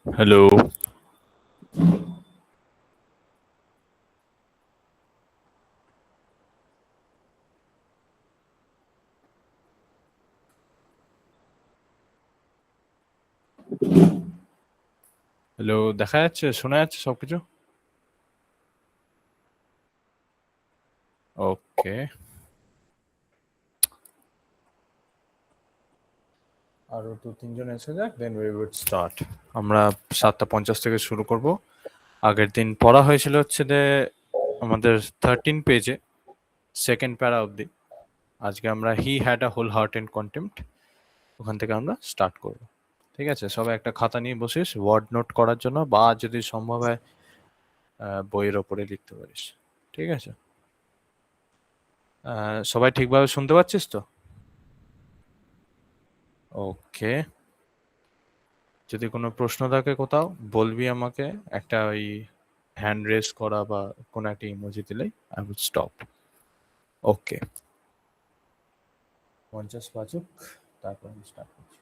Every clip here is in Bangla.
Hello. হ্যালো, দেখা যাচ্ছে? শোনা যাচ্ছে সবকিছু? ওকে। আরো 2-3 জন এসে যাক, দেন উই উইল স্টার্ট। আমরা 7:50 থেকে শুরু করব। আগের দিন পড়া হয়েছিল হচ্ছে যে আমাদের 13 পেজে সেকেন্ড প্যারা অবধি। আজকে আমরা he had a whole heart and contempt ওখান থেকে আমরা স্টার্ট করব। ঠিক আছে, সবাই একটা খাতা নিয়ে বসিস ওয়ার্ড নোট করার জন্য, বা যদি সম্ভব হয় বইয়ের ওপরে লিখতে পারিস। ঠিক আছে, সবাই ঠিকভাবে শুনতে পাচ্ছিস তো? ওকে। যদি কোনো প্রশ্ন থাকে কোথাও বলবি আমাকে, একটা ওই হ্যান্ড রেজ করা বা কোনো একটা ইমোজি দিলেই আই উইল স্টপ। ওকে, 50 বাজুক, তারপর আমি স্টার্ট করছি।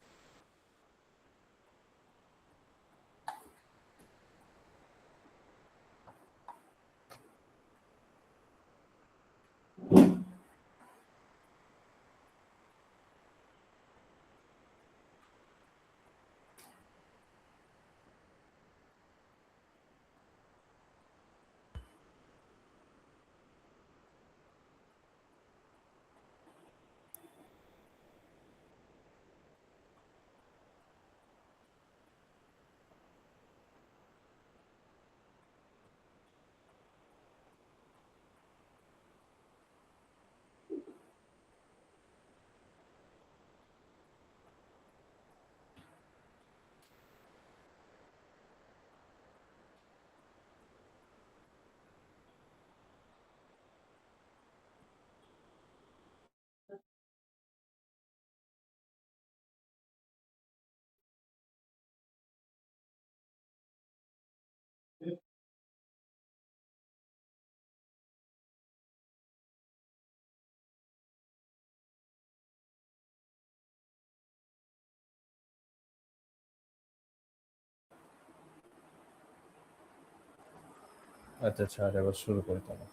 আচ্ছা আচ্ছা, আর এবার শুরু করি তাহলে।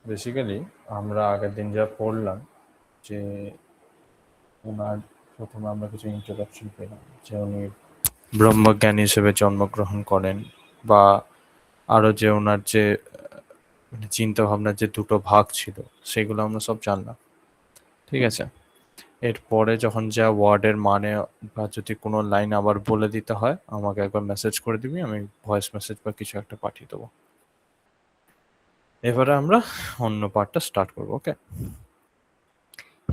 বেসিক্যালি আমরা আগের দিন যা পড়লাম যে ওনার প্রথমে আমরা কিছু ইন্ট্রোডাকশন পেলাম যে উনি ব্রহ্মজ্ঞানী হিসেবে জন্মগ্রহণ করেন, বা আরো যে ওনার যে মানে চিন্তা ভাবনার যে দুটো ভাগ ছিল সেগুলো আমরা সব জানলাম। ঠিক আছে, এরপরে যখন যা ওয়ার্ডের মানে বা যদি কোনো লাইন আবার বলে দিতে হয় আমাকে একবার মেসেজ করে দিবি, আমি ভয়েস মেসেজ বা কিছু একটা পাঠিয়ে দেবো। এবারে আমরা অন্য পার্টটা স্টার্ট করবো। Okay.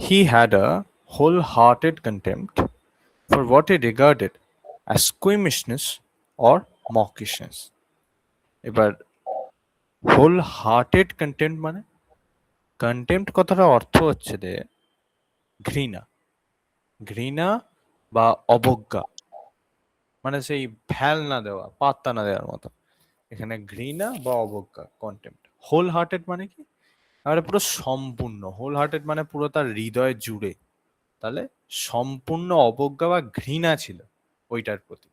He had a whole hearted contempt for what he regarded as squeamishness or mawkishness. এবার হোল হার্টেড কন্টেম্প্ট মানে, কন্টেম্প্ট কথাটা অর্থ হচ্ছে যে ঘৃণা, ঘৃণা বা অবজ্ঞা, মানে সেই ভ্যাল না দেওয়া, পাত্তা না দেওয়ার মতো। এখানে ঘৃণা বা অবজ্ঞা, কন্টেম্প্ট। হোল হার্টেড মানে কি, এবারে পুরো সম্পূর্ণ, হোল হার্টেড মানে পুরো তার হৃদয় জুড়ে, তাহলে সম্পূর্ণ অবজ্ঞা বা ঘৃণা ছিল ওইটার প্রতি।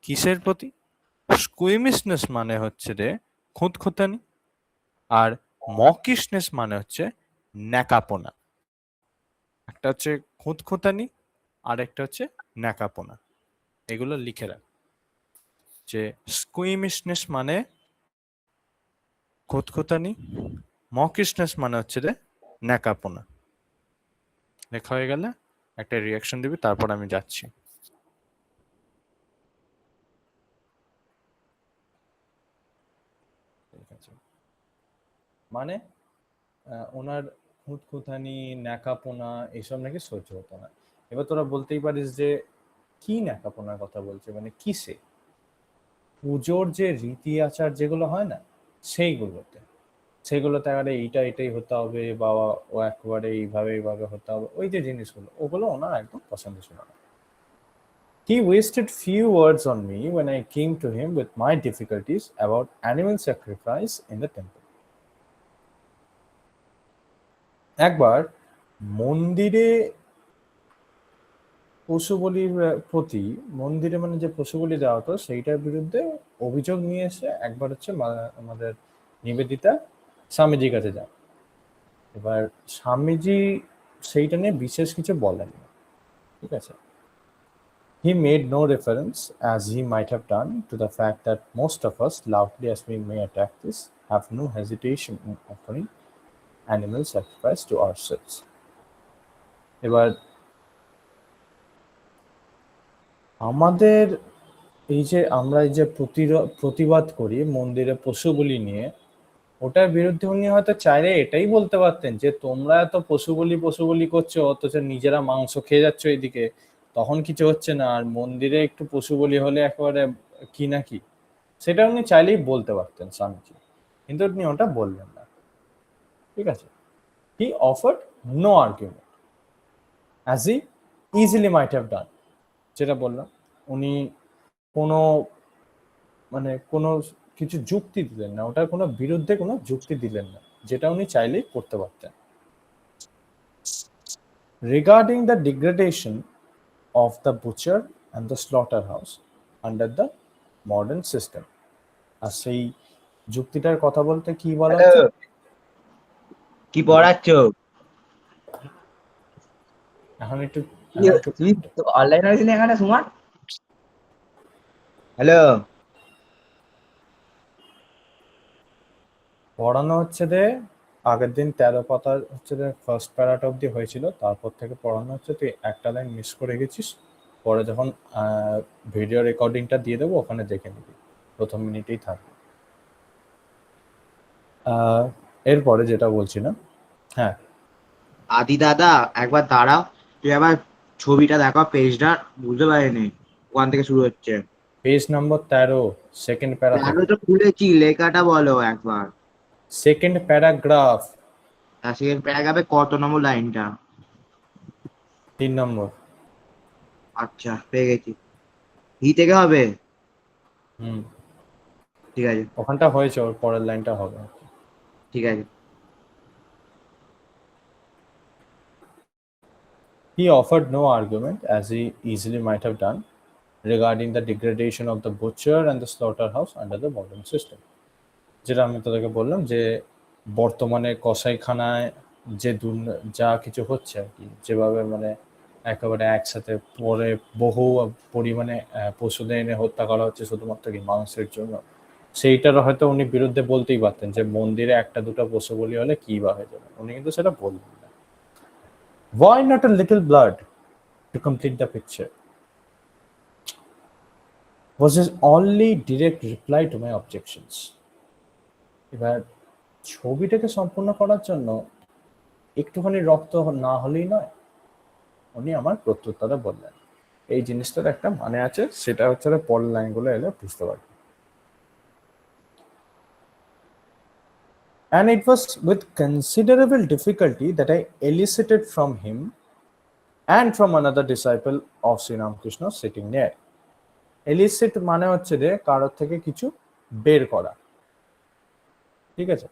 কিসের প্রতি? স্কুইমিশনেস মানে হচ্ছে রে খুঁতখুঁতানি, আর মকিশনেস মানে হচ্ছে ন্যাকাপোনা। একটা হচ্ছে খুঁতখুঁতানি, আর একটা হচ্ছে ন্যাকাপোনা। এগুলো লিখে রাখ, যে স্কুইমিশনেস মানে খুঁতখুঁতানি, মকিশনেস মানে হচ্ছে রে ন্যাকাপোনা। লেখা হয়ে গেলে একটা রিয়াকশন দিবি, তারপর আমি যাচ্ছি। ঠিক আছে, মানে ওনার খুঁতখুঁতানি, ন্যাকাপোনা এসব নাকি সহ্য হতো না। এবার তোরা বলতেই পারিস যে কি ন্যাকাপোনার কথা বলছে, মানে কিসে? পুজোর যে রীতি আচার যেগুলো হয় না, সেইগুলোতে, সেগুলোতে আরে এইটা এটাই হতে হবে, বা ও একেবারে এইভাবে এইভাবে হতে হবে, ওই যে জিনিসগুলো ওগুলো ওনার একদম পছন্দ ছিল না। He wasted few words on me when I came to him with my difficulties about animal sacrifice in the temple. একবার মন্দিরে পশু বলির প্রতি মন্দিরে মানে যে পশু বলি দেওয়া হতো সেইটার বিরুদ্ধে অভিযোগ নিয়ে এসে একবার হচ্ছে আমাদের নিবেদিতা স্বামীজির কাছে যান। এবার স্বামীজি সেইটা নিয়ে বিশেষ কিছু বলেন না, ঠিক আছে। He made no reference, as he might have done, to the fact that most of us, loudly as we may attack this, have no hesitation in offering animal sacrifice to ourselves. এবার আমাদের এই যে আমরা এই যে প্রতিবাদ করি মন্দিরে পশু বলি নিয়ে, ওটার বিরুদ্ধে উনি হয়তো চাইলে এটাই বলতে পারতেন যে তোমরা এত পশু বলি করছো অথচ নিজেরা মাংস খেয়ে যাচ্ছ এদিকে, তখন কিছু হচ্ছে না, আর মন্দিরে একটু পশু বলি হলে একেবারে কি না কি, সেটা উনি চাইলেই বলতে পারতেন স্বামীজি, কিন্তু উনি ওটা বললেন না, ঠিক আছে। He offered no argument as he easily might have done, যেটা বললাম, উনি কোনো মানে কোনো কিছু যুক্তি দিলেন না, ওটার কোনো বিরুদ্ধে কোনো যুক্তি দিলেন না, যেটা উনি চাইলেই করতে পারতেন। Regarding the degradation of the butcher and the slaughterhouse under the modern system, আর সেই যুক্তিটার কথা বলতে কি বলা হচ্ছে, কি পড়াচ্ছ? এখন একটু তুই অনলাইন হয়েছিস এখানে সুমন? হ্যালো, পড়ানো হচ্ছে যে আগের দিন 13 পাতা হচ্ছে যে ফার্স্ট প্যারাটা অব্দি হয়েছিল, তারপর থেকে পড়ানো হচ্ছে, তুই একটা লাইন মিস করে গেছিস, পরে যখন ভিডিও রেকর্ডিংটা দিয়ে দেবো ওখানে দেখে নিবি, প্রথম মিনিটেই থাকবে। এরপরে যেটা বলছিলাম, হ্যাঁ আদি দাদা একবার দাঁড়াও, তুই আবার ছবিটা দেখো, পেজটা বুঝতে পারিনি ওখান থেকে শুরু হচ্ছে। পেজ নম্বর 13 সেকেন্ড প্যারা, আমি তো খুলেছি, লেখাটা বলো একবার। সেকেন্ড প্যারাগ্রাফ, তার সেকেন্ড প্যারাগ্রাফে কত নম্বর লাইনটা? 3 নম্বর। আচ্ছা, পেয়ে গেছি। হি থেকে হবে? হুম, ঠিক আছে ওখানটা হয়েছে, ওর পরের লাইনটা হবে। ঠিক আছে। He offered no argument, as he easily might have done, regarding the degradation of the butcher and the slaughterhouse under the modern system. যেটা আমি তোদেরকে বললাম যে বর্তমানে কসাইখানায় যে যা কিছু হচ্ছে আর কি, যেভাবে মানে একেবারে একসাথে পরে বহু পরিমাণে পশুদের এনে হত্যা করা হচ্ছে শুধুমাত্র কি মাংসের জন্য, সেইটার হয়তো উনি বিরুদ্ধে বলতেই পারতেন যে মন্দিরে একটা দুটো পশু বলি হলে কি বা হয়ে যাবে, উনি কিন্তু সেটা বলবেন না। Why not a little blood to complete the picture was his only direct reply to my objections. এবার ছবিটাকে সম্পূর্ণ করার জন্য একটুখানি রক্ত না হলেই নয়, উনি আমার প্রত্যুত্তরে বললেন। এই জিনিসটার একটা মানে আছে, সেটা হচ্ছে পরের লাইনগুলো এলে বুঝতে পারবে। And it was with considerable difficulty that I elicited from him and from another disciple of Sri Ramakrishna sitting near. Elicit মানে হচ্ছে যে কারোর থেকে কিছু বের করা, ঠিক আছে,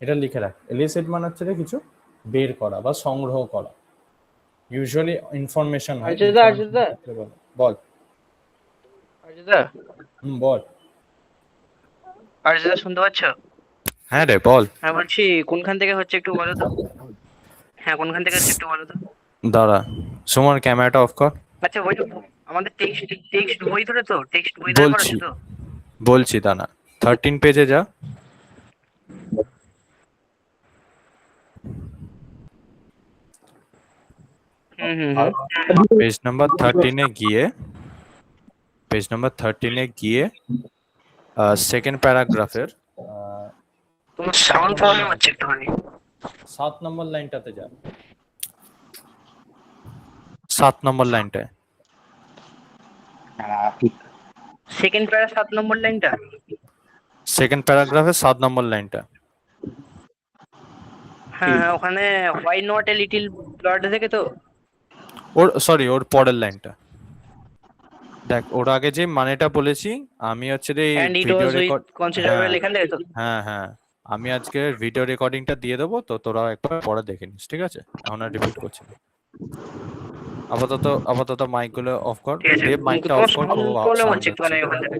এটা লিখে রাখ। এলিসিট মানে হচ্ছে যে কিছু বের করা বা সংগ্রহ করা, ইউজুয়ালি ইনফরমেশন হয়। বল বল। আরজুদা শুনতে পাচ্ছ? হ্যাঁ রে বল। হ্যাঁ বলছি, কোনখান থেকে হচ্ছে একটু বলো তো। হ্যাঁ কোনখান থেকে হচ্ছে একটু বলো তো। দাঁড়া, সুমন ক্যামেরাটা অফ কর। আচ্ছা ওই আমাদের টেক্সট বই ধরে তো, টেক্সট বই ধরে বলছি তো। বলছি দাঁড়া, 13 পেজে যা। পেজ নাম্বার 13 এ গিয়ে সেকেন্ড প্যারাগ্রাফের তোমার সাউন্ড প্রবলেম হচ্ছে একটুখানি। 7 নম্বর লাইনটাতে যা, 7 নম্বর লাইনটায়, সেকেন্ড প্যারা 7 নম্বর লাইনটা, সেকেন্ড প্যারাগ্রাফের 7 নম্বর লাইনটা। হ্যাঁ ওখানে why not a little blood থেকে তো, ওর সরি ওর পরের লাইনটা দেখ, ওর আগে যে মানেটা বলেছি আমি হচ্ছে রে ভিডিও রেকর্ড কনসিডারেবল লেখা থাকে তো। হ্যাঁ হ্যাঁ, আমি আজকে ভিডিও রেকর্ডিংটা দিয়ে দেবো, তো তোরা একবার পরে দেখে নিস, ঠিক আছে? এখন আর রিপিট করছি না। আপাতত মাইক গুলো অফ কর। ঠিক আছে, দেব মাইকটা অফ তোমার কর, খুব প্রবলেম সাউন্ড হচ্ছে একটু হচ্ছে। মানে ওখান থেকে।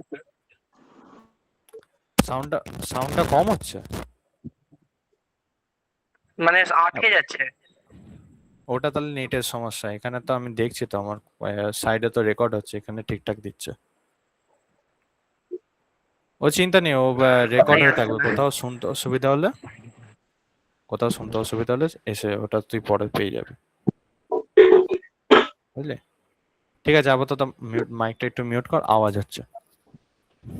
সাউন্ডটা কম হচ্ছে। মানে আটকে যাচ্ছে। ওটা তাহলে নেটের সমস্যা। এখানে তো আমি দেখছি তো আমার সাইডে তো রেকর্ড হচ্ছে, এখানে ঠিকঠাক দিচ্ছে। ও চিন্তা নেই, ও রেকর্ড হয়ে থাকবে। কোথাও শুনতে অসুবিধা হলে এসে ওটা তুই পরে পেয়ে যাবি, বুঝলি? ঠিক আছে, আপাতত মাইকটা একটু মিউট কর, আওয়াজ হচ্ছে।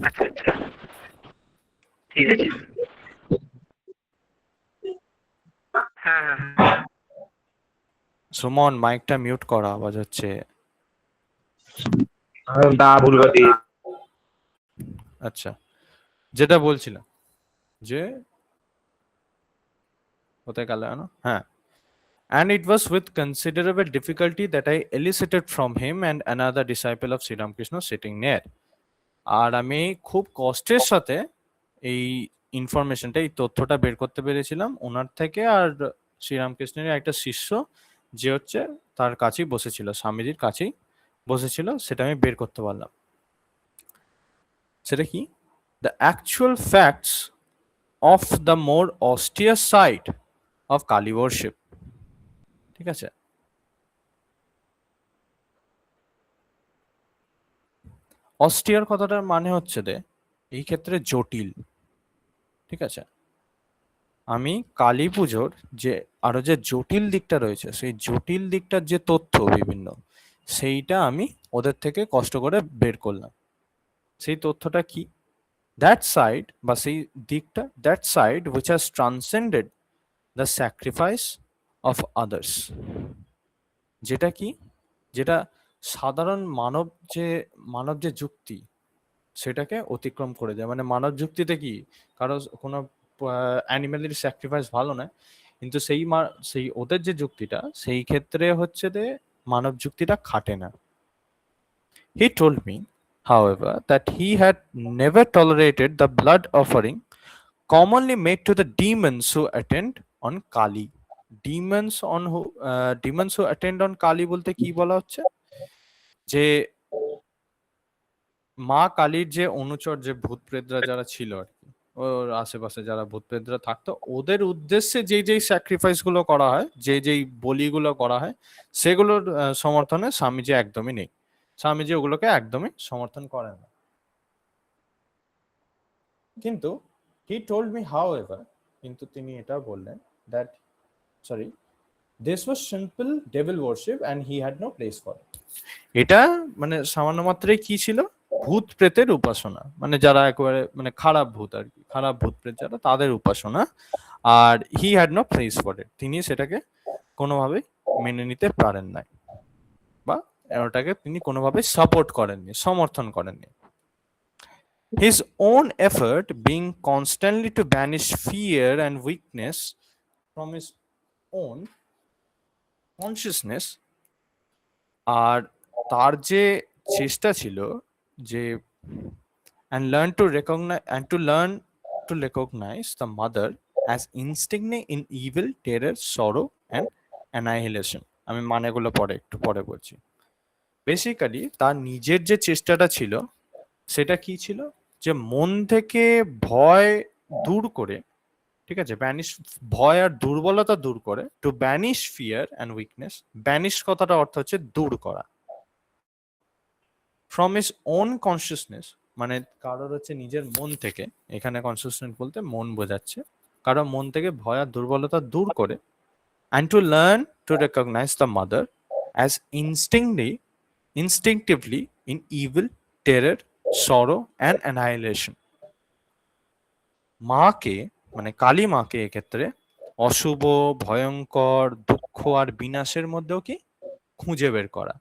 আচ্ছা আচ্ছা, ঠিক আছে। হ্যাঁ হ্যাঁ হ্যাঁ। সুমন মাইকটা মিউট কর, আওয়াজ হচ্ছে। দা ভুল গতি। আচ্ছা, যেটা বলছিলাম যে কোথায় গেল জানো? হ্যাঁ, and it was with considerable difficulty that I elicited from him and another disciple of Sri Ramakrishna sitting near. আর আমি খুব কষ্টের সাথে এই ইনফরমেশনটা, এই তথ্যটা বের করতে পেরেছিলাম ওনার থেকে আর শ্রীরামকৃষ্ণের একটা শিষ্য যে হচ্ছে তার কাছেই বসেছিল, স্বামীজির কাছেই বসেছিল, সেটা আমি বের করতে পারলাম। সেটা কি? The actual facts of the more austere side of Kali worship. ঠিক আছে, অস্টিয়ার কথাটার মানে হচ্ছে এই ক্ষেত্রে জটিল। ঠিক আছে, আমি কালী পুজোর যে আরো যে জটিল দিকটা রয়েছে, সেই জটিল দিকটার যে তথ্য বিভিন্ন, সেইটা আমি ওদের থেকে কষ্ট করে বের করলাম। সেই তথ্যটা কি? দ্যাট সাইড বা সেই দিকটা, that side which has transcended the sacrifice of others. যেটা কি? যেটা সাধারণ মানব যে যুক্তি, সেটাকে অতিক্রম করে যায়। মানে মানব যুক্তিতে কি, কারো কোনো অ্যানিমেলের স্যাক্রিফাইস ভালো নয়, কিন্তু সেই ওদের যে যুক্তিটা, সেই ক্ষেত্রে হচ্ছে মানব যুক্তিটা খাটে না। He told me, however, that he had never tolerated the blood offering commonly made to the demons who attend on Kali. Demons who attend on Kali বলতে কি বলা হচ্ছে? যে মা কালীর যে অনুচর, যে ভূত প্রেতরা যারা ছিল আর কি, ওর আশেপাশে যারা ভূত প্রেতরা থাকতো, ওদের উদ্দেশ্যে যেই স্যাক্রিফাইস গুলো করা হয়, যেই বলিগুলো করা হয়, সেগুলোর সমর্থনে স্বামীজি একদমই নেই। স্বামীজি ওগুলোকে একদমই সমর্থন করেন না। কিন্তু he told me however, কিন্তু তিনি এটা বললেন that sorry this was simple devil worship and he had no place for it. এটা মানে সামান্য মাত্রায় কি ছিল? ভূত প্রেতের উপাসনা, মানে যারা একেবারে মানে খারাপ ভূত আর কি, খারাপ ভূত প্রেত যারা, তাদের উপাসনা। আর he had no place for it, তিনি সেটাকে কোনোভাবেই মেনে নিতে পারেন নাই, বা ওটাকে তিনি কোনোভাবে সাপোর্ট করেননি, সমর্থন করেননি। His own effort being constantly to banish fear and weakness from his own consciousness, আর তার যে চেষ্টা ছিল যে and learn to recognize the mother as instinct in evil, terror, sorrow and annihilation. আমি মানেগুলো একটু পরে বলছি। বেসিক্যালি তার নিজের যে চেষ্টাটা ছিল, সেটা কি ছিল? যে মন থেকে ভয় দূর করে, ঠিক আছে, ভয় আর দুর্বলতা দূর করে, to banish fear and weakness. Banish কথাটা অর্থ হচ্ছে দূর করা। ফ্রম হিজ ওন কনসিয়াসনেস, মানে কারোর হচ্ছে নিজের মন থেকে, এখানে কনসিয়াসনেস বলতে মন বোঝাচ্ছে, কারোর মন থেকে ভয় আর দুর্বলতা দূর করে, and to learn to recognise the mother as instinctively in evil, terror, sorrow and annihilation. মাকে মানে কালী মাকে এক্ষেত্রে অশুভ, ভয়ঙ্কর, দুঃখ আর বিনাশের মধ্যেও কি খুঁজে বের করা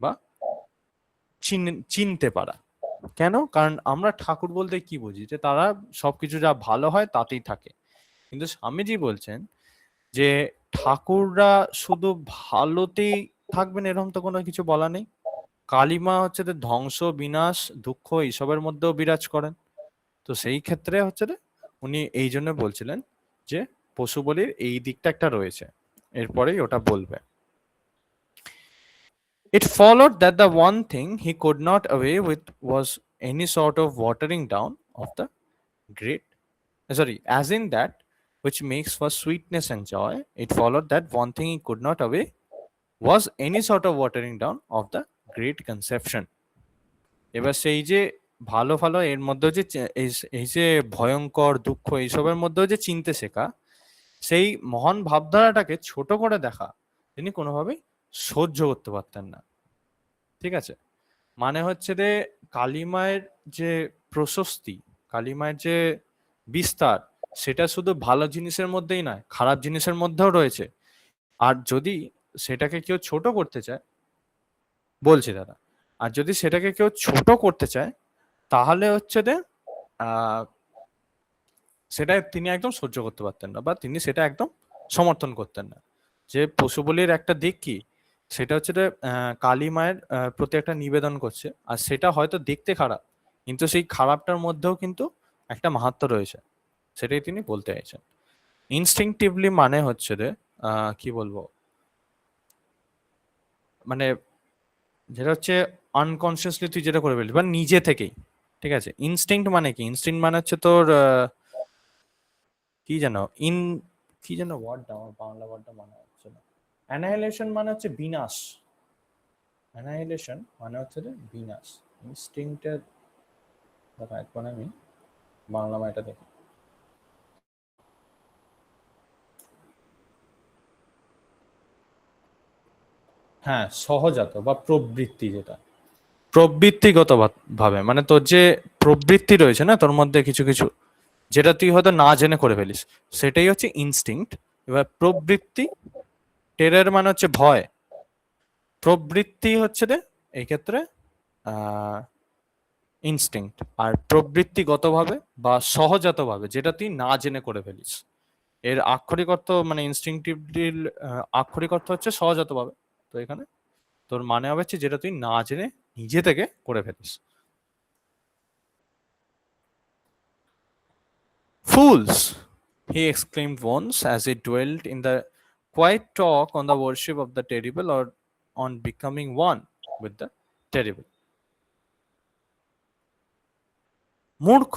বা চিনতে পারা। কেন? কারণ আমরা ঠাকুর বলতে কি বুঝি? যে তারা সবকিছু যা ভালো হয় তাতেই থাকে। কিন্তু স্বামীজি বলছেন যে ঠাকুররা শুধু ভালোতেই থাকবেন এরকম তো কোনো কিছু বলা নেই। কালীমা হচ্ছে ধ্বংস, বিনাশ, দুঃখ এইসবের মধ্যেও বিরাজ করেন। তো সেই ক্ষেত্রে হচ্ছে উনি এই জন্য বলছিলেন যে পশু বলির এই দিকটা একটা রয়েছে, এরপরেই ওটা বলবে। It followed that the one thing he could not away with was any sort of watering down of the great, sorry, as in that which makes for sweetness and joy. It followed that one thing he could not away was any sort of watering down of the great conception. এবার সেই যে ভালো ভালো এর মধ্যে যে এই যে ভয়ঙ্কর দুঃখ এইসবের মধ্যেও যে চিনতে শেখা, সেই মহান ভাবধারাটাকে ছোট করে দেখা তিনি কোনোভাবেই সহ্য করতে পারতেন না। ঠিক আছে, মানে হচ্ছে যে কালিমায়ের যে প্রশস্তি, কালিমায়ের যে বিস্তার, সেটা শুধু ভালো জিনিসের মধ্যেই নয়, খারাপ জিনিসের মধ্যেও রয়েছে। আর যদি সেটাকে কেউ ছোট করতে চায়, বলছি দাদা, আর যদি সেটাকে কেউ ছোট করতে চায় তাহলে হচ্ছে যে সেটা তিনি একদম সহ্য করতে পারতেন না, বা তিনি সেটা একদম সমর্থন করতেন না। যে পশু বলির একটা দিক কি, সেটা হচ্ছে যে কালী মায়ের প্রতি একটা নিবেদন করছে, আর সেটা হয়তো দেখতে খারাপ, কিন্তু সেই খারাপটার মধ্যেও কিন্তু একটা মাহাত্ম্য রয়েছে, সেটাই তিনি বলতে চাইছেন। ইনস্টিংটিভলি মানে হচ্ছে যে কি বলবো, মানে যেটা হচ্ছে আনকনসিয়াসলি তুই যেটা করে ফেলবি, বা নিজে থেকেই। ঠিক আছে, ইনস্টিংক্ট মানে কি, ইনস্টিংক্ট মানে হচ্ছে তোর কি যেন কি যেন ওয়ার্ডটা, আমার বাংলা ওয়ার্ডটা মনে হচ্ছে না। অ্যানাহিলেশন মানে হচ্ছে বিনাশ, অ্যানাহিলেশন মানে হচ্ছে যে বিনাশ। ইনস্টিংক্টের দেখা একবার আমি বাংলা মাইটা দেখি। হ্যাঁ, সহজাত বা প্রবৃত্তি, যেটা প্রবৃত্তিগত ভাবে, মানে তোর যে প্রবৃত্তি রয়েছে না তোর মধ্যে কিছু কিছু, যেটা তুই হয়তো না জেনে করে ফেলিস, সেটাই হচ্ছে ইনস্টিংক্ট। এবার প্রবৃত্তি, টেরর মানে হচ্ছে ভয়, প্রবৃত্তি হচ্ছে রে এই ক্ষেত্রে ইনস্টিংক্ট। আর প্রবৃত্তিগতভাবে বা সহজাতভাবে যেটা তুই না জেনে করে ফেলিস, এর আক্ষরিক অর্থ মানে ইনস্টিংক্টিভলি আক্ষরিক অর্থ হচ্ছে সহজাতভাবে। তো এখানে তোর মানে হবে হচ্ছে যেটা তুই না জেনে নিজে থেকে করে ফেলিস। Fools, he exclaimed once as he dwelt in the quiet talk on the worship of the terrible, or on becoming one with the terrible. মূর্খ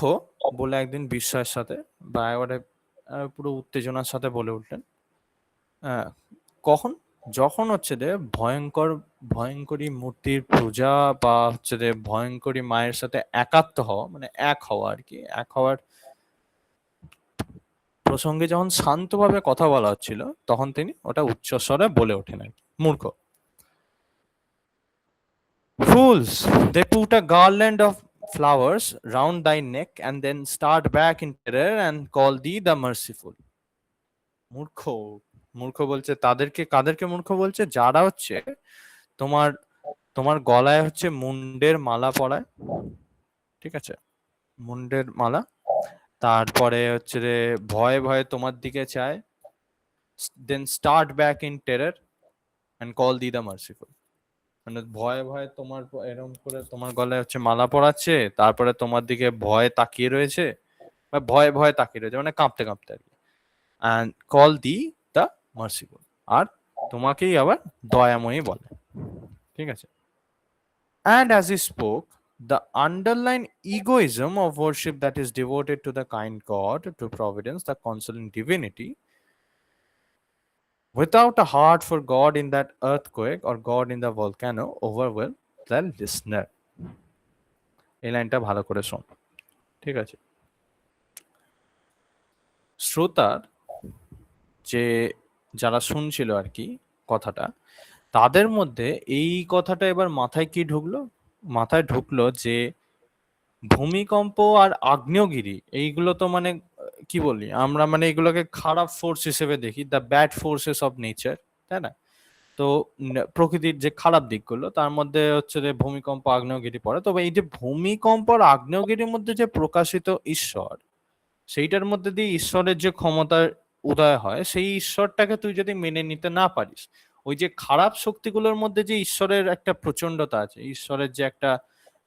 বলে একদিন বিস্ময়ের সাথে বা এবারে পুরো উত্তেজনার সাথে বলে উঠলেন, কখন, যখন হচ্ছে যে ভয়ঙ্কর ভয়ঙ্করী মূর্তির পূজা বা হচ্ছে যে ভয়ঙ্করী মায়ের সাথে একাত্ম হওয়া, মানে এক হওয়া আর কি, এক হওয়ার প্রসঙ্গে যখন শান্তভাবে কথা বলা হচ্ছিল, তখন তিনি ওটা উচ্চস্বরে বলে ওঠেন আর কি, মূর্খ। Fools, they put a garland of flowers round thy neck and then start back in terror and call thee the merciful. মূর্খ, মূর্খ বলছে তাদেরকে, কাদেরকে মূর্খ বলছে, যারা হচ্ছে তোমার তোমার গলায় হচ্ছে মুন্ডের মালা পরায়, ঠিক আছে, মুন্ডের মালা, তারপরে হচ্ছে রে ভয়ে ভয়ে তোমার দিকে চায়, then start back in terror and call the the merciful. মানে ভয়ে ভয়ে তোমার এরকম করে তোমার গলায় হচ্ছে মালা পরাচ্ছে, তারপরে তোমার দিকে ভয়ে তাকিয়ে রয়েছে, বা ভয়ে ভয়ে তাকিয়ে রয়েছে মানে কাঁপতে কাঁপতে আর কি, and call the the merciful, আর তোমাকেই আবার দয়াময়ী বলে। ঠিক আছে, and as he spoke, the underlying egoism of worship that is devoted to the kind God, to providence, the consoling divinity, without a heart for God in that earthquake or God in the volcano, overwhelmed the listener. এই লাইনটা ভালো করে শোন, ঠিক আছে। শ্রোতার যে যারা শুনছিল আর কি কথাটা, তাদের মধ্যে এই কথাটা এবার মাথায় কি ঢুকলো, মাথায় ঢুকলো যে ভূমিকম্প আর আগ্নেয়গিরি এইগুলো তো মানে কি বলি আমরা, মানে এগুলোকে খারাপ ফোর্স হিসেবে দেখি, the bad forces of nature, তাই না? তো প্রকৃতির যে খারাপ দিকগুলো তার মধ্যে হচ্ছে যে ভূমিকম্প, আগ্নেয়গিরি পড়ে। তবে এই যে ভূমিকম্প আর আগ্নেয়গিরির মধ্যে যে প্রকাশিত ঈশ্বর, সেইটার মধ্যে দিয়ে ঈশ্বরের যে ক্ষমতার উদয় হয়, সেই ঈশ্বরটাকে তুই যদি মেনে নিতে না পারিস, ওই যে খারাপ শক্তিগুলোর মধ্যে যে ঈশ্বরের একটা প্রচন্ডতা আছে, ঈশ্বরের যে একটা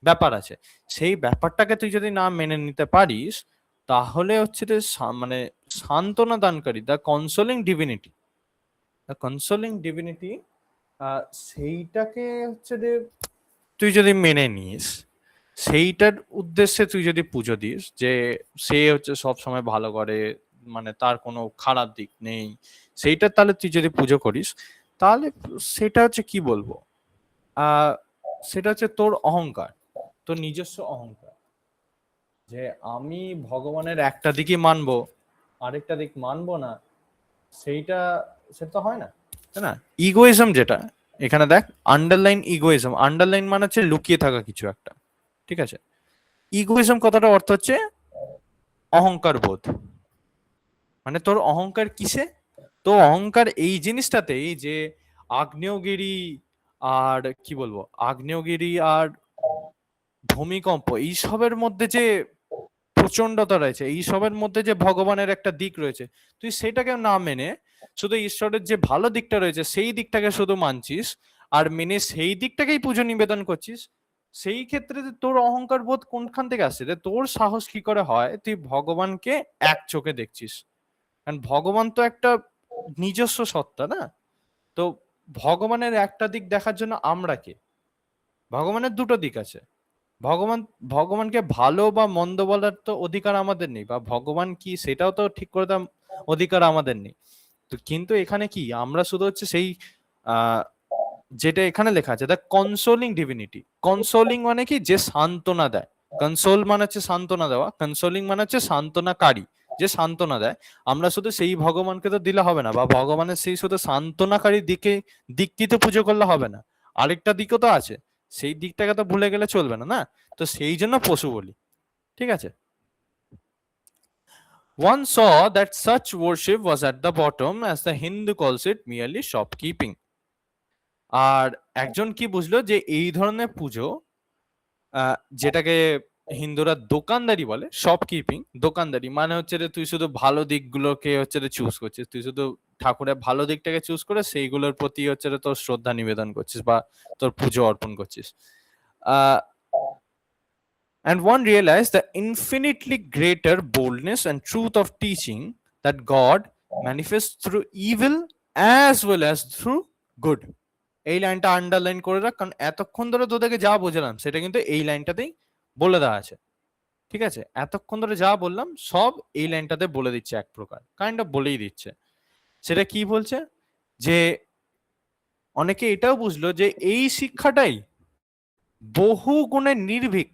ব্যাপার আছে, সেই ব্যাপারটাকে তুই যদি না মেনে নিতে পারিস, তাহলে হচ্ছে যে মানে সান্ত্বনা দানকারী, the consoling divinity, the consoling divinity সেইটাকে হচ্ছে যে তুই যদি মেনে নিস, সেইটার উদ্দেশ্যে তুই যদি পুজো দিস যে সে হচ্ছে সব সময় ভালো করে, মানে তার কোনো খারাপ দিক নেই, সেইটা তাহলে তুই যদি পুজো করিস, তাহলে সেটা হচ্ছে কি বলবো, আহ সেটা হচ্ছে তোর অহংকার, তোর নিজস্ব অহংকার, যে আমি ভগবানের একটা দিকই মানবো, আরেকটা দিক মানবো না, সেইটা সেটা হয় না, তাই না? ইগোইজম যেটা এখানে দেখ, আন্ডারলাইন ইগোইজম, আন্ডারলাইন মানে হচ্ছে লুকিয়ে থাকা কিছু একটা, ঠিক আছে? ইগোইজম কথাটা অর্থ হচ্ছে অহংকার বোধ। মানে তোর অহংকার কিসে? তো অহংকার এই জিনিসটাতেই যে আগ্নেয়গিরি আর কি বলবো, আগ্নেয়গিরি আর ভূমিকম্প এইসবের মধ্যে যে প্রচন্ডতা রয়েছে, এইসবের মধ্যে যে ভগবানের একটা দিক রয়েছে, তুই সেটাকে না মেনে শুধু ঈশ্বরের যে ভালো দিকটা রয়েছে সেই দিকটাকে শুধু মানছিস, আর মেনে সেই দিকটাকেই পুজো নিবেদন করছিস, সেই ক্ষেত্রে যে তোর অহংকার বোধ কোনখান থেকে আসছে, যে তোর সাহস কি করে হয় তুই ভগবানকে এক চোখে দেখছিস? কারণ ভগবান তো একটা নিজস্ব সত্তা, না? তো ভগবানের একটা দিক দেখার জন্য আমরা কে? ভগবানের দুটো দিক আছে। ভগবান, ভগবানকে ভালো বা মন্দ বলার তো অধিকার আমাদের নেই, বা ভগবান কি সেটাও তো ঠিক করে দেওয়ার অধিকার আমাদের নেই। তো কিন্তু এখানে কি আমরা শুধু হচ্ছে সেই আহ যেটা এখানে লেখা আছে, দ্য কনসোলিং ডিভিনিটি। কনসোলিং মানে কি, যে সান্ত্বনা দেয়। কনসোল মানে হচ্ছে সান্ত্বনা দেওয়া, কনসোলিং মানে হচ্ছে সান্ত্বনাকারী, যে সান্ত্বনা দেয়। আমরা শুধু সেই ভগবানকে তো দিলে হবে না, বা ভগবানের সেই শুধু সান্ত্বনাকারী দিককে তো পুজো করলে হবে না, আরেকটা দিকও তো আছে, সেই দিকটাকে তো ভুলে গেলে চলবে না, না? তো সেই জন্য পশু বলি, ঠিক আছে? One saw that such worship was at the bottom, as the Hindu calls it, merely shopkeeping. আর একজন কি বুঝলো যে এই ধরনের পুজো, যেটাকে হিন্দুরা দোকানদারি বলে, শপকিপিং, দোকানদারি মানে হচ্ছে যে তুই শুধু ভালো দিকগুলোকে হচ্ছে যে চুজ করছিস, তুই শুধু ঠাকুরের ভালো দিকটাকে চুজ করে সেইগুলোর প্রতি হচ্ছে যে তোর শ্রদ্ধা নিবেদন করছিস বা তোর পুজো অর্পণ করছিস। আহ And one realized the infinitely greater boldness and truth of teaching that God manifests through evil as well as through good. এই লাইনটা আন্ডারলাইন করে রাখ, কারণ এতক্ষণ ধরে তোদেরকে যা বোঝালাম সেটা কিন্তু এই লাইনটাতেই বলে দেওয়া আছে, ঠিক আছে? এতক্ষণ ধরে যা বললাম সব এই লাইনটাতে বলে দিচ্ছে, এক প্রকার কাইন্ড অফ বলেই দিচ্ছে। সেটা কি বলছে? যে অনেকে এটাও বুঝলো যে এই শিক্ষাটাই বহু গুণে নির্ভীক,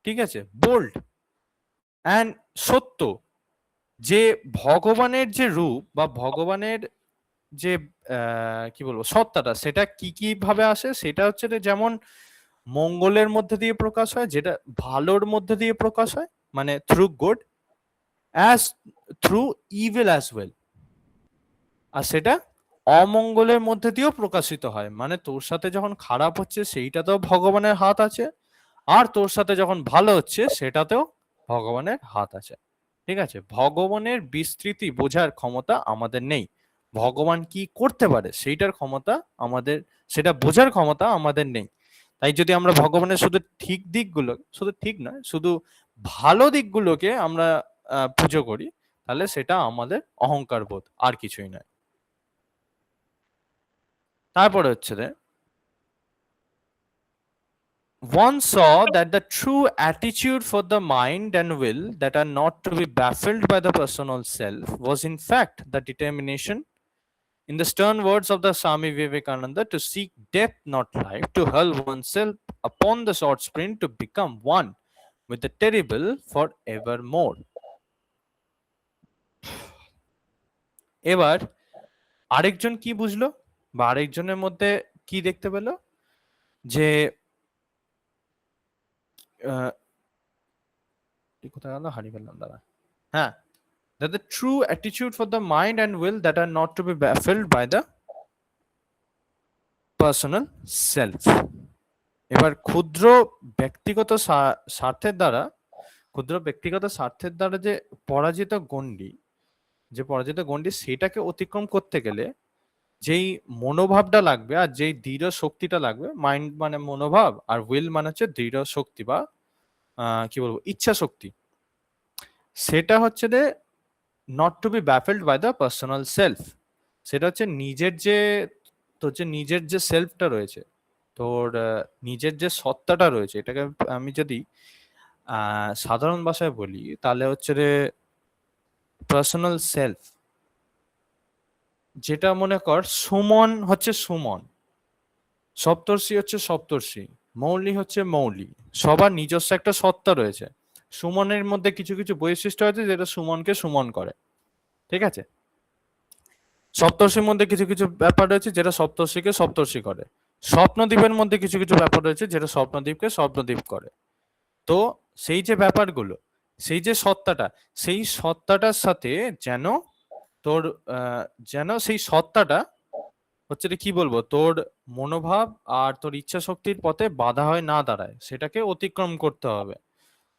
ঠিক আছে, বোল্ড অ্যান্ড সত্য, যে ভগবানের যে রূপ বা ভগবানের যে কি বলবো সত্তাটা, সেটা কি কি ভাবে আসে, সেটা হচ্ছে যে যেমন মঙ্গলের মধ্যে দিয়ে প্রকাশ হয়, যেটা ভালোর মধ্যে দিয়ে প্রকাশ হয়, মানে through good, as through evil as well, আর সেটা অমঙ্গলের মধ্যে দিয়েও প্রকাশিত হয়, মানে তোর সাথে যখন খারাপ হচ্ছে সেইটাতেও ভগবানের হাত আছে, আর তোর সাথে যখন ভালো হচ্ছে সেটাতেও ভগবানের হাত আছে, ঠিক আছে? ভগবানের বিস্তৃতি বোঝার ক্ষমতা আমাদের নেই, ভগবান কি করতে পারে সেইটার ক্ষমতা আমাদের, সেটা বোঝার ক্ষমতা আমাদের নেই। তাই যদি আমরা ভগবানের শুধু ঠিক দিকগুলো, শুধু ঠিক নয়, শুধু ভালো দিকগুলোকে আমরা পুজো করি, তাহলে সেটা আমাদের অহংকার বোধ, আর কিছুই নয়। তারপরে হচ্ছে যে one saw that the true attitude for the mind and will that are not to be baffled by the personal self was in fact the determination, in the stern words of the Swami Vivekananda, to seek depth not life, to hurl oneself upon the short sprint, to become one with the terrible forevermore. এবার আরেকজন কি বুঝলো, বা আরেকজনের মধ্যে কি দেখতে পেল, যে কোথায় গেল, হারিয়ে ফেললাম দাঁড়া। হ্যাঁ, that the true attitude for the mind and will that are not to be baffled by the personal self. এবার ব্যক্তিগত স্বার্থের দ্বারা ক্ষুদ্র ব্যক্তিগত স্বার্থের দ্বারা যে পরাজিত গণ্ডি, যে পরাজিত গণ্ডি সেটাকে অতিক্রম করতে গেলে যেই মনোভাবটা লাগবে আর যেই দৃঢ় শক্তিটা লাগবে, মাইন্ড মানে মনোভাব আর উইল মানে হচ্ছে দৃঢ় শক্তি বা কি বলবো ইচ্ছা শক্তি, সেটা হচ্ছে যে not to be baffled by the personal self, সেটা হচ্ছে নিজের যে তোর যে নিজের যে সেলফটা রয়েছে, তোর নিজের যে সত্তাটা রয়েছে, এটাকে আমি যদি সাধারণ ভাষায় বলি তাহলে হচ্ছে রে পার্সোনাল সেলফ। যেটা মনে কর সুমন হচ্ছে সুমন, সপ্তর্ষি হচ্ছে সপ্তর্ষি, মৌলি হচ্ছে মৌলি, সবার নিজস্ব একটা সত্তা রয়েছে। সুমনের মধ্যে কিছু কিছু বৈশিষ্ট্য আছে যেটা সুমনকে সুমন করে, ঠিক আছে? সপ্তর্ষির মধ্যে কিছু কিছু ব্যাপার রয়েছে যেটা সপ্তর্ষিকে সপ্তর্ষি করে। স্বপ্নদ্বীপের মধ্যে কিছু কিছু ব্যাপার রয়েছে যেটা স্বপ্নদ্বীপকে স্বপ্নদ্বীপ করে। তো সেই যে ব্যাপারগুলো, সেই যে সত্তাটা, সেই সত্তাটার সাথে যেন তোর যেন সেই সত্তাটা হচ্ছে রে কি বলবো, তোর মনোভাব আর তোর ইচ্ছা শক্তির পথে বাধা হয়ে না দাঁড়ায়, সেটাকে অতিক্রম করতে হবে।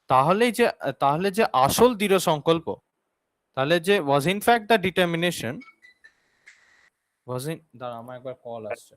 তাহলে যে আসল দৃঢ় সংকল্প, তাহলে যে was in fact the determination was in, দাঁড়া আমার একবার কল আসছে।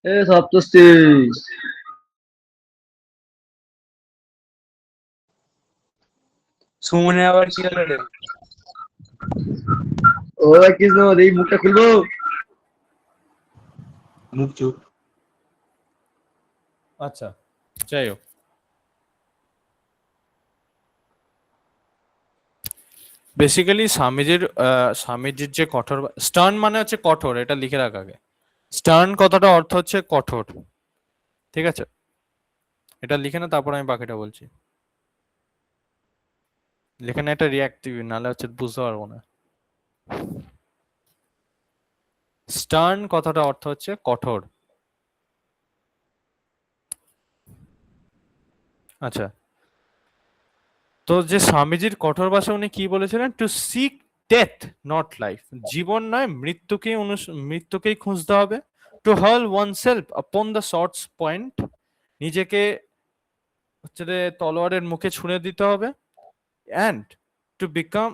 এ সপ্তর্ষি, সুমনে আবার কি হলো রে? ও কৃষ্ণ, এই মুখটা খুলবো? মুখ চুপ। আচ্ছা, যাই হোক, বেসিক্যালি স্বামীজির যে কঠোর, স্টার্ন মানে হচ্ছে কঠোর, এটা লিখে রাখ আগে। স্টার্ন কথাটা অর্থ হচ্ছে কঠোর, ঠিক আছে? এটা লিখে না, তারপর আমি বাকিটা বলছি। লিখে না, এটা রিয়াক্টিভ, নাহলে হচ্ছে বুঝতে পারবো না। স্টার্ন কথাটা অর্থ হচ্ছে কঠোর। আচ্ছা, তো যে স্বামীজির কঠোর ভাষা, উনি কি বলেছিলেন? To seek death not life, জীবন নয় মৃত্যুকেই খুঁজতে হবে। To hurl oneself upon the sword's point, নিজেকে হচ্ছে যে তলোয়ারের মুখে ছুঁড়ে দিতে হবে। And to become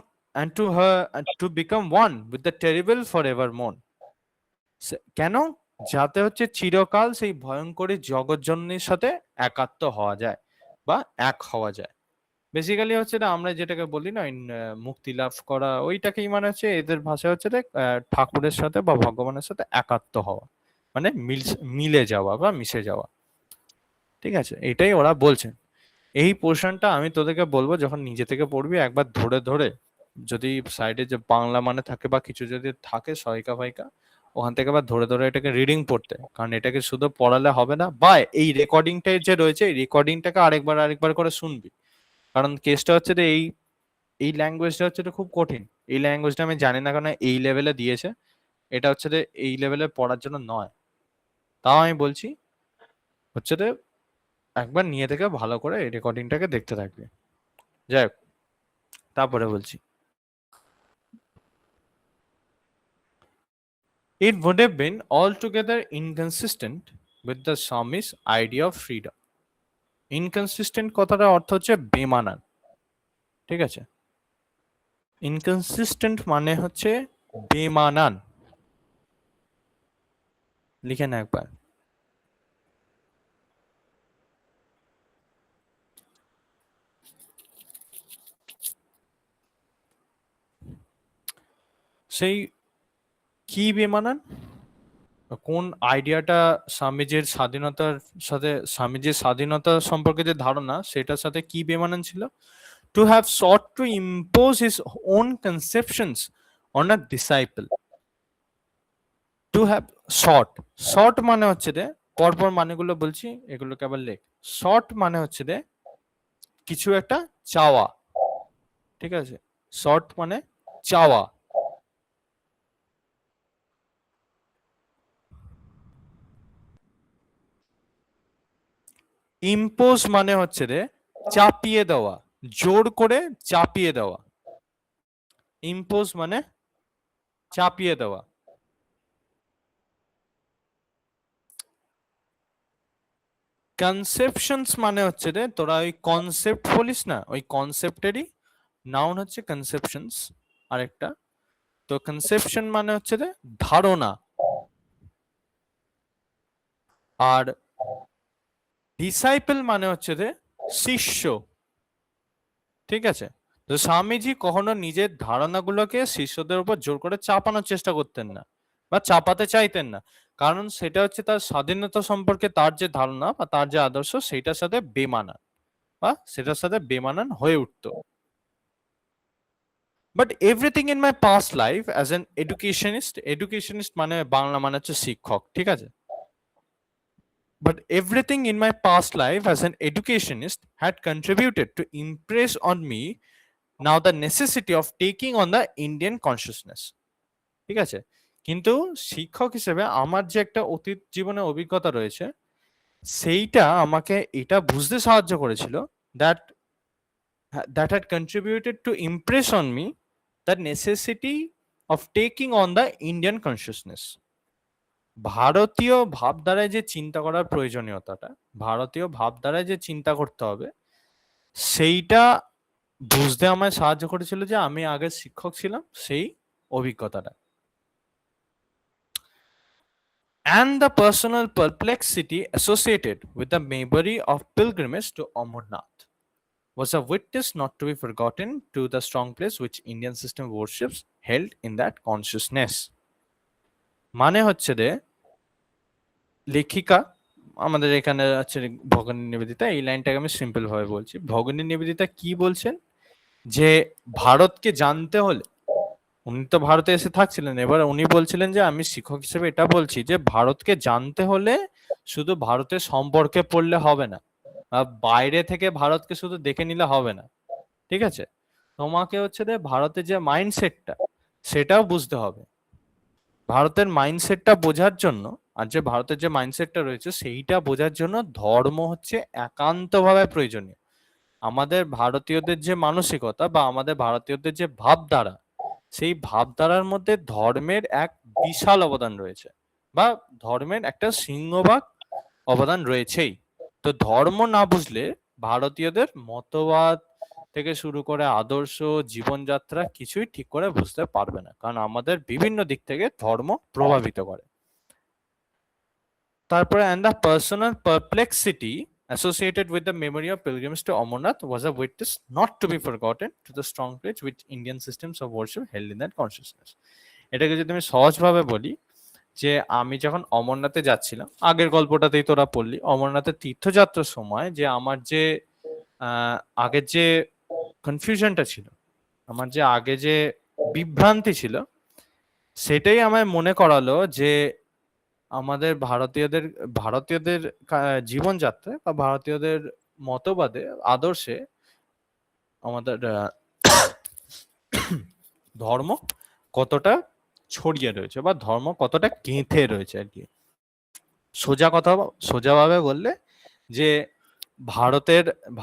to become one with the terrible forever মন। কেন? যাতে হচ্ছে চিরকাল সেই ভয়ঙ্করী জগৎজননীর সাথে একাত্ম হওয়া যায় বা এক হওয়া যায়। বেসিক্যালি হচ্ছে না, আমরা যেটাকে বলি না মুক্তি লাভ করা, ওইটাকেই মানে হচ্ছে এদের ভাষায় হচ্ছে ঠাকুরের সাথে বা ভগবানের সাথে একাত্ম হওয়া, মানে মিলে যাওয়া বা মিশে যাওয়া, ঠিক আছে? এটাই ওরা বলছেন। এই পোর্শনটা আমি তোদেরকে বলবো, যখন নিজে থেকে পড়বি একবার ধরে ধরে, যদি সাইডে যে বাংলা মানে থাকে বা কিছু যদি থাকে সহায়িকা ফাইকা, ওখান থেকে আবার ধরে ধরে এটাকে রিডিং পড়তে, কারণ এটাকে শুধু পড়ালে হবে না, বা এই রেকর্ডিংটাই যে রয়েছে এই রেকর্ডিংটাকে আরেকবার করে শুনবি। কারণ কেসটা হচ্ছে যে এই এই ল্যাঙ্গুয়েজটা হচ্ছে খুব কঠিন। এই ল্যাঙ্গুয়েজটা আমি জানি না কারণ এই লেভেলে দিয়েছে, এটা হচ্ছে যে এই লেভেলে পড়ার জন্য নয়। তাও আমি বলছি হচ্ছে যে একবার নিয়ে থেকে ভালো করে এই রেকর্ডিংটাকে দেখতে থাকবে। যাই হোক, তারপরে বলছি, it would have been altogether inconsistent with the Swami's idea of freedom. Inconsistent কথাটা অর্থ হচ্ছে বেমানান, ঠিক আছে? ইনকনসিস্টেন্ট মানে হচ্ছে বেমানান, লিখে না একবার। সেই কি বেমানান? কোন আইডিয়াটা স্বামীজির স্বাধীনতা সম্পর্কে যে ধারণা, সেটার সাথে কি বেমানান ছিল? To have sought to impose his own conceptions on a disciple. To have sought মানে হচ্ছে যে পরপর মানেগুলো বলছি, এগুলোকে আবার লেখ। শর্ট মানে হচ্ছে যে কিছু একটা চাওয়া, ঠিক আছে, শর্ট মানে চাওয়া। ইম্পোজ মানে হচ্ছে যে চাপিয়ে দেওয়া, জোর করে চাপিয়ে দেওয়া। ইম্পোজ মানে চাপিয়ে দেওয়া। কনসেপশনস মানে হচ্ছে যে তোরা ওই কনসেপ্ট বলিস না, ওই কনসেপ্টেরই নাউন হচ্ছে কনসেপশনস আরেকটা। তো কনসেপশন মানে হচ্ছে যে ধারণা। আর ডিসাইপল মানে হচ্ছে যে শিষ্য, ঠিক আছে। তো স্বামীজি কখনো নিজের ধারণাগুলোকে শিষ্যদের উপর জোর করে চাপানোর চেষ্টা করতেন না বা চাপাতে চাইতেন না, কারণ সেটা হচ্ছে তার স্বাধীনতা সম্পর্কে তার যে ধারণা বা তার যে আদর্শ সেটার সাথে বেমানান বা সেটার সাথে বেমানান হয়ে উঠতো। But everything in my past life as an educationist, educationist মানে বাংলা মানে হচ্ছে শিক্ষক, ঠিক আছে। But everything in my past life as an educationist had contributed to impress on me now the necessity of taking on the Indian consciousness, ঠিক আছে। কিন্তু শিক্ষক হিসেবে আমার যে একটা অতীত জীবনে অভিজ্ঞতা রয়েছে সেইটা আমাকে এটা বুঝতে সাহায্য করেছিল that that had contributed to impress on me the necessity of taking on the Indian consciousness. ভারতীয় ভাবধারায় যে চিন্তা করার প্রয়োজনীয়তাটা, ভারতীয় ভাবধারায় যে চিন্তা করতে হবে সেইটা বুঝতে আমায় সাহায্য করেছিল যে আমি আগে শিক্ষক ছিলাম সেই অভিজ্ঞতাটা। And the personal perplexity associated with the memory of pilgrimage to Amarnath was a witness not to be forgotten to the strong place which Indian system worships held in that consciousness. মানে হচ্ছে যে লেখিকা আমাদের এখানে আছে ভগিনী নিবেদিতা, এই লাইনটাকে আমি সিম্পল ভাবে বলছি। ভগিনী নিবেদিতা কি বলছেন যে ভারতকে জানতে হলে, উনি তো ভারতে এসে থাকছিলেন, এবার উনি বলছিলেন যে আমি শিক্ষক হিসেবে এটা বলছি যে ভারতকে জানতে হলে শুধু ভারতের সম্পর্কে পড়লে হবে না বা বাইরে থেকে ভারতকে শুধু দেখে নিলে হবে না, ঠিক আছে। তোমাকে হচ্ছে যে ভারতের যে মাইন্ডসেটটা সেটাও বুঝতে হবে। ভারতের মাইন্ডসেটটা বোঝার জন্য, আর যে ভারতের যে মাইন্ডসেটটা রয়েছে সেইটা বোঝার জন্য ধর্ম হচ্ছে একান্তভাবে প্রয়োজনীয়। আমাদের ভারতীয়দের যে মানসিকতা বা আমাদের ভারতীয়দের যে ভাবধারা, সেই ভাবধারার মধ্যে ধর্মের এক বিশাল অবদান রয়েছে বা ধর্মের একটা সিংহভাগ অবদান রয়েছেই। তো ধর্ম না বুঝলে ভারতীয়দের মতবাদ থেকে শুরু করে আদর্শ, জীবনযাত্রা কিছুই ঠিক করে বুঝতে পারবে না, কারণ আমাদের বিভিন্ন দিক থেকে ধর্ম প্রভাবিত করে। তারপরে and the personal perplexity associated with the memory of pilgrimage to Amarnath was a witness not to be forgotten to the strong place which Indian systems of worship held in that consciousness. এটাকে যদি আমি সহজভাবে বলি যে আমি যখন অমরনাথে যাচ্ছিলাম, আগের গল্পটাতেই তোরা পড়লি, অমরনাথের তীর্থযাত্রার সময় যে আমার যে আগের যে কনফিউশনটা ছিল, আমার যে আগে যে বিভ্রান্তি ছিল, সেটাই আমায় মনে করালো যে আমাদের ভারতীয়দের ভারতীয়দের জীবনযাত্রায় বা ভারতীয়দের মতবাদে আদর্শে আমাদের ধর্ম কতটা ছড়িয়ে রয়েছে বা ধর্ম কতটা গেঁথে রয়েছে আর কি। সোজাভাবে বললে যে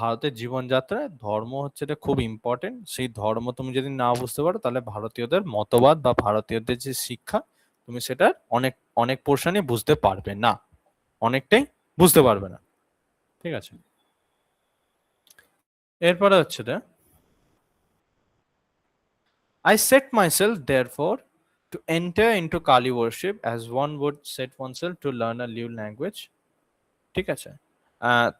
ভারতের জীবনযাত্রায় ধর্ম হচ্ছে খুব ইম্পর্টেন্ট। সেই ধর্ম তুমি যদি না বুঝতে পারো তাহলে ভারতীয়দের মতবাদ বা ভারতীয়দের যে শিক্ষা তুমি সেটার অনেক অনেক পোর্শনই বুঝতে পারবে না, অনেকটাই বুঝতে পারবে না, ঠিক আছে। এরপরে হচ্ছে I set myself therefore to enter into Kali worship as one would set oneself to learn a new language, ঠিক আছে।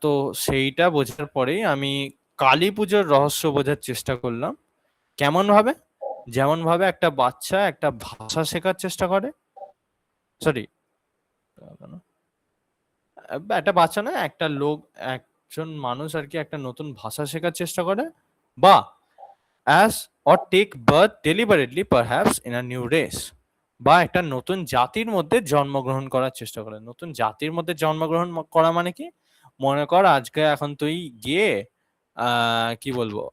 তো সেইটা বোঝার পরেই আমি কালী পুজোর রহস্য বোঝার চেষ্টা করলাম। কেমন ভাবে? যেমন ভাবে একটা বাচ্চা একটা ভাষা শেখার চেষ্টা করে, সরি একটা বাচ্চা না, একটা লোক, একজন মানুষ আর কি একটা নতুন ভাষা শেখার চেষ্টা করে, বা as or take birth deliberately perhaps in a new race, বা একটা নতুন জাতির মধ্যে জন্মগ্রহণ করার চেষ্টা করলেন। নতুন জাতির মধ্যে জন্মগ্রহণ করা মানে কি, মনে কর আজকে এখন তুই গিয়ে কি বলবো,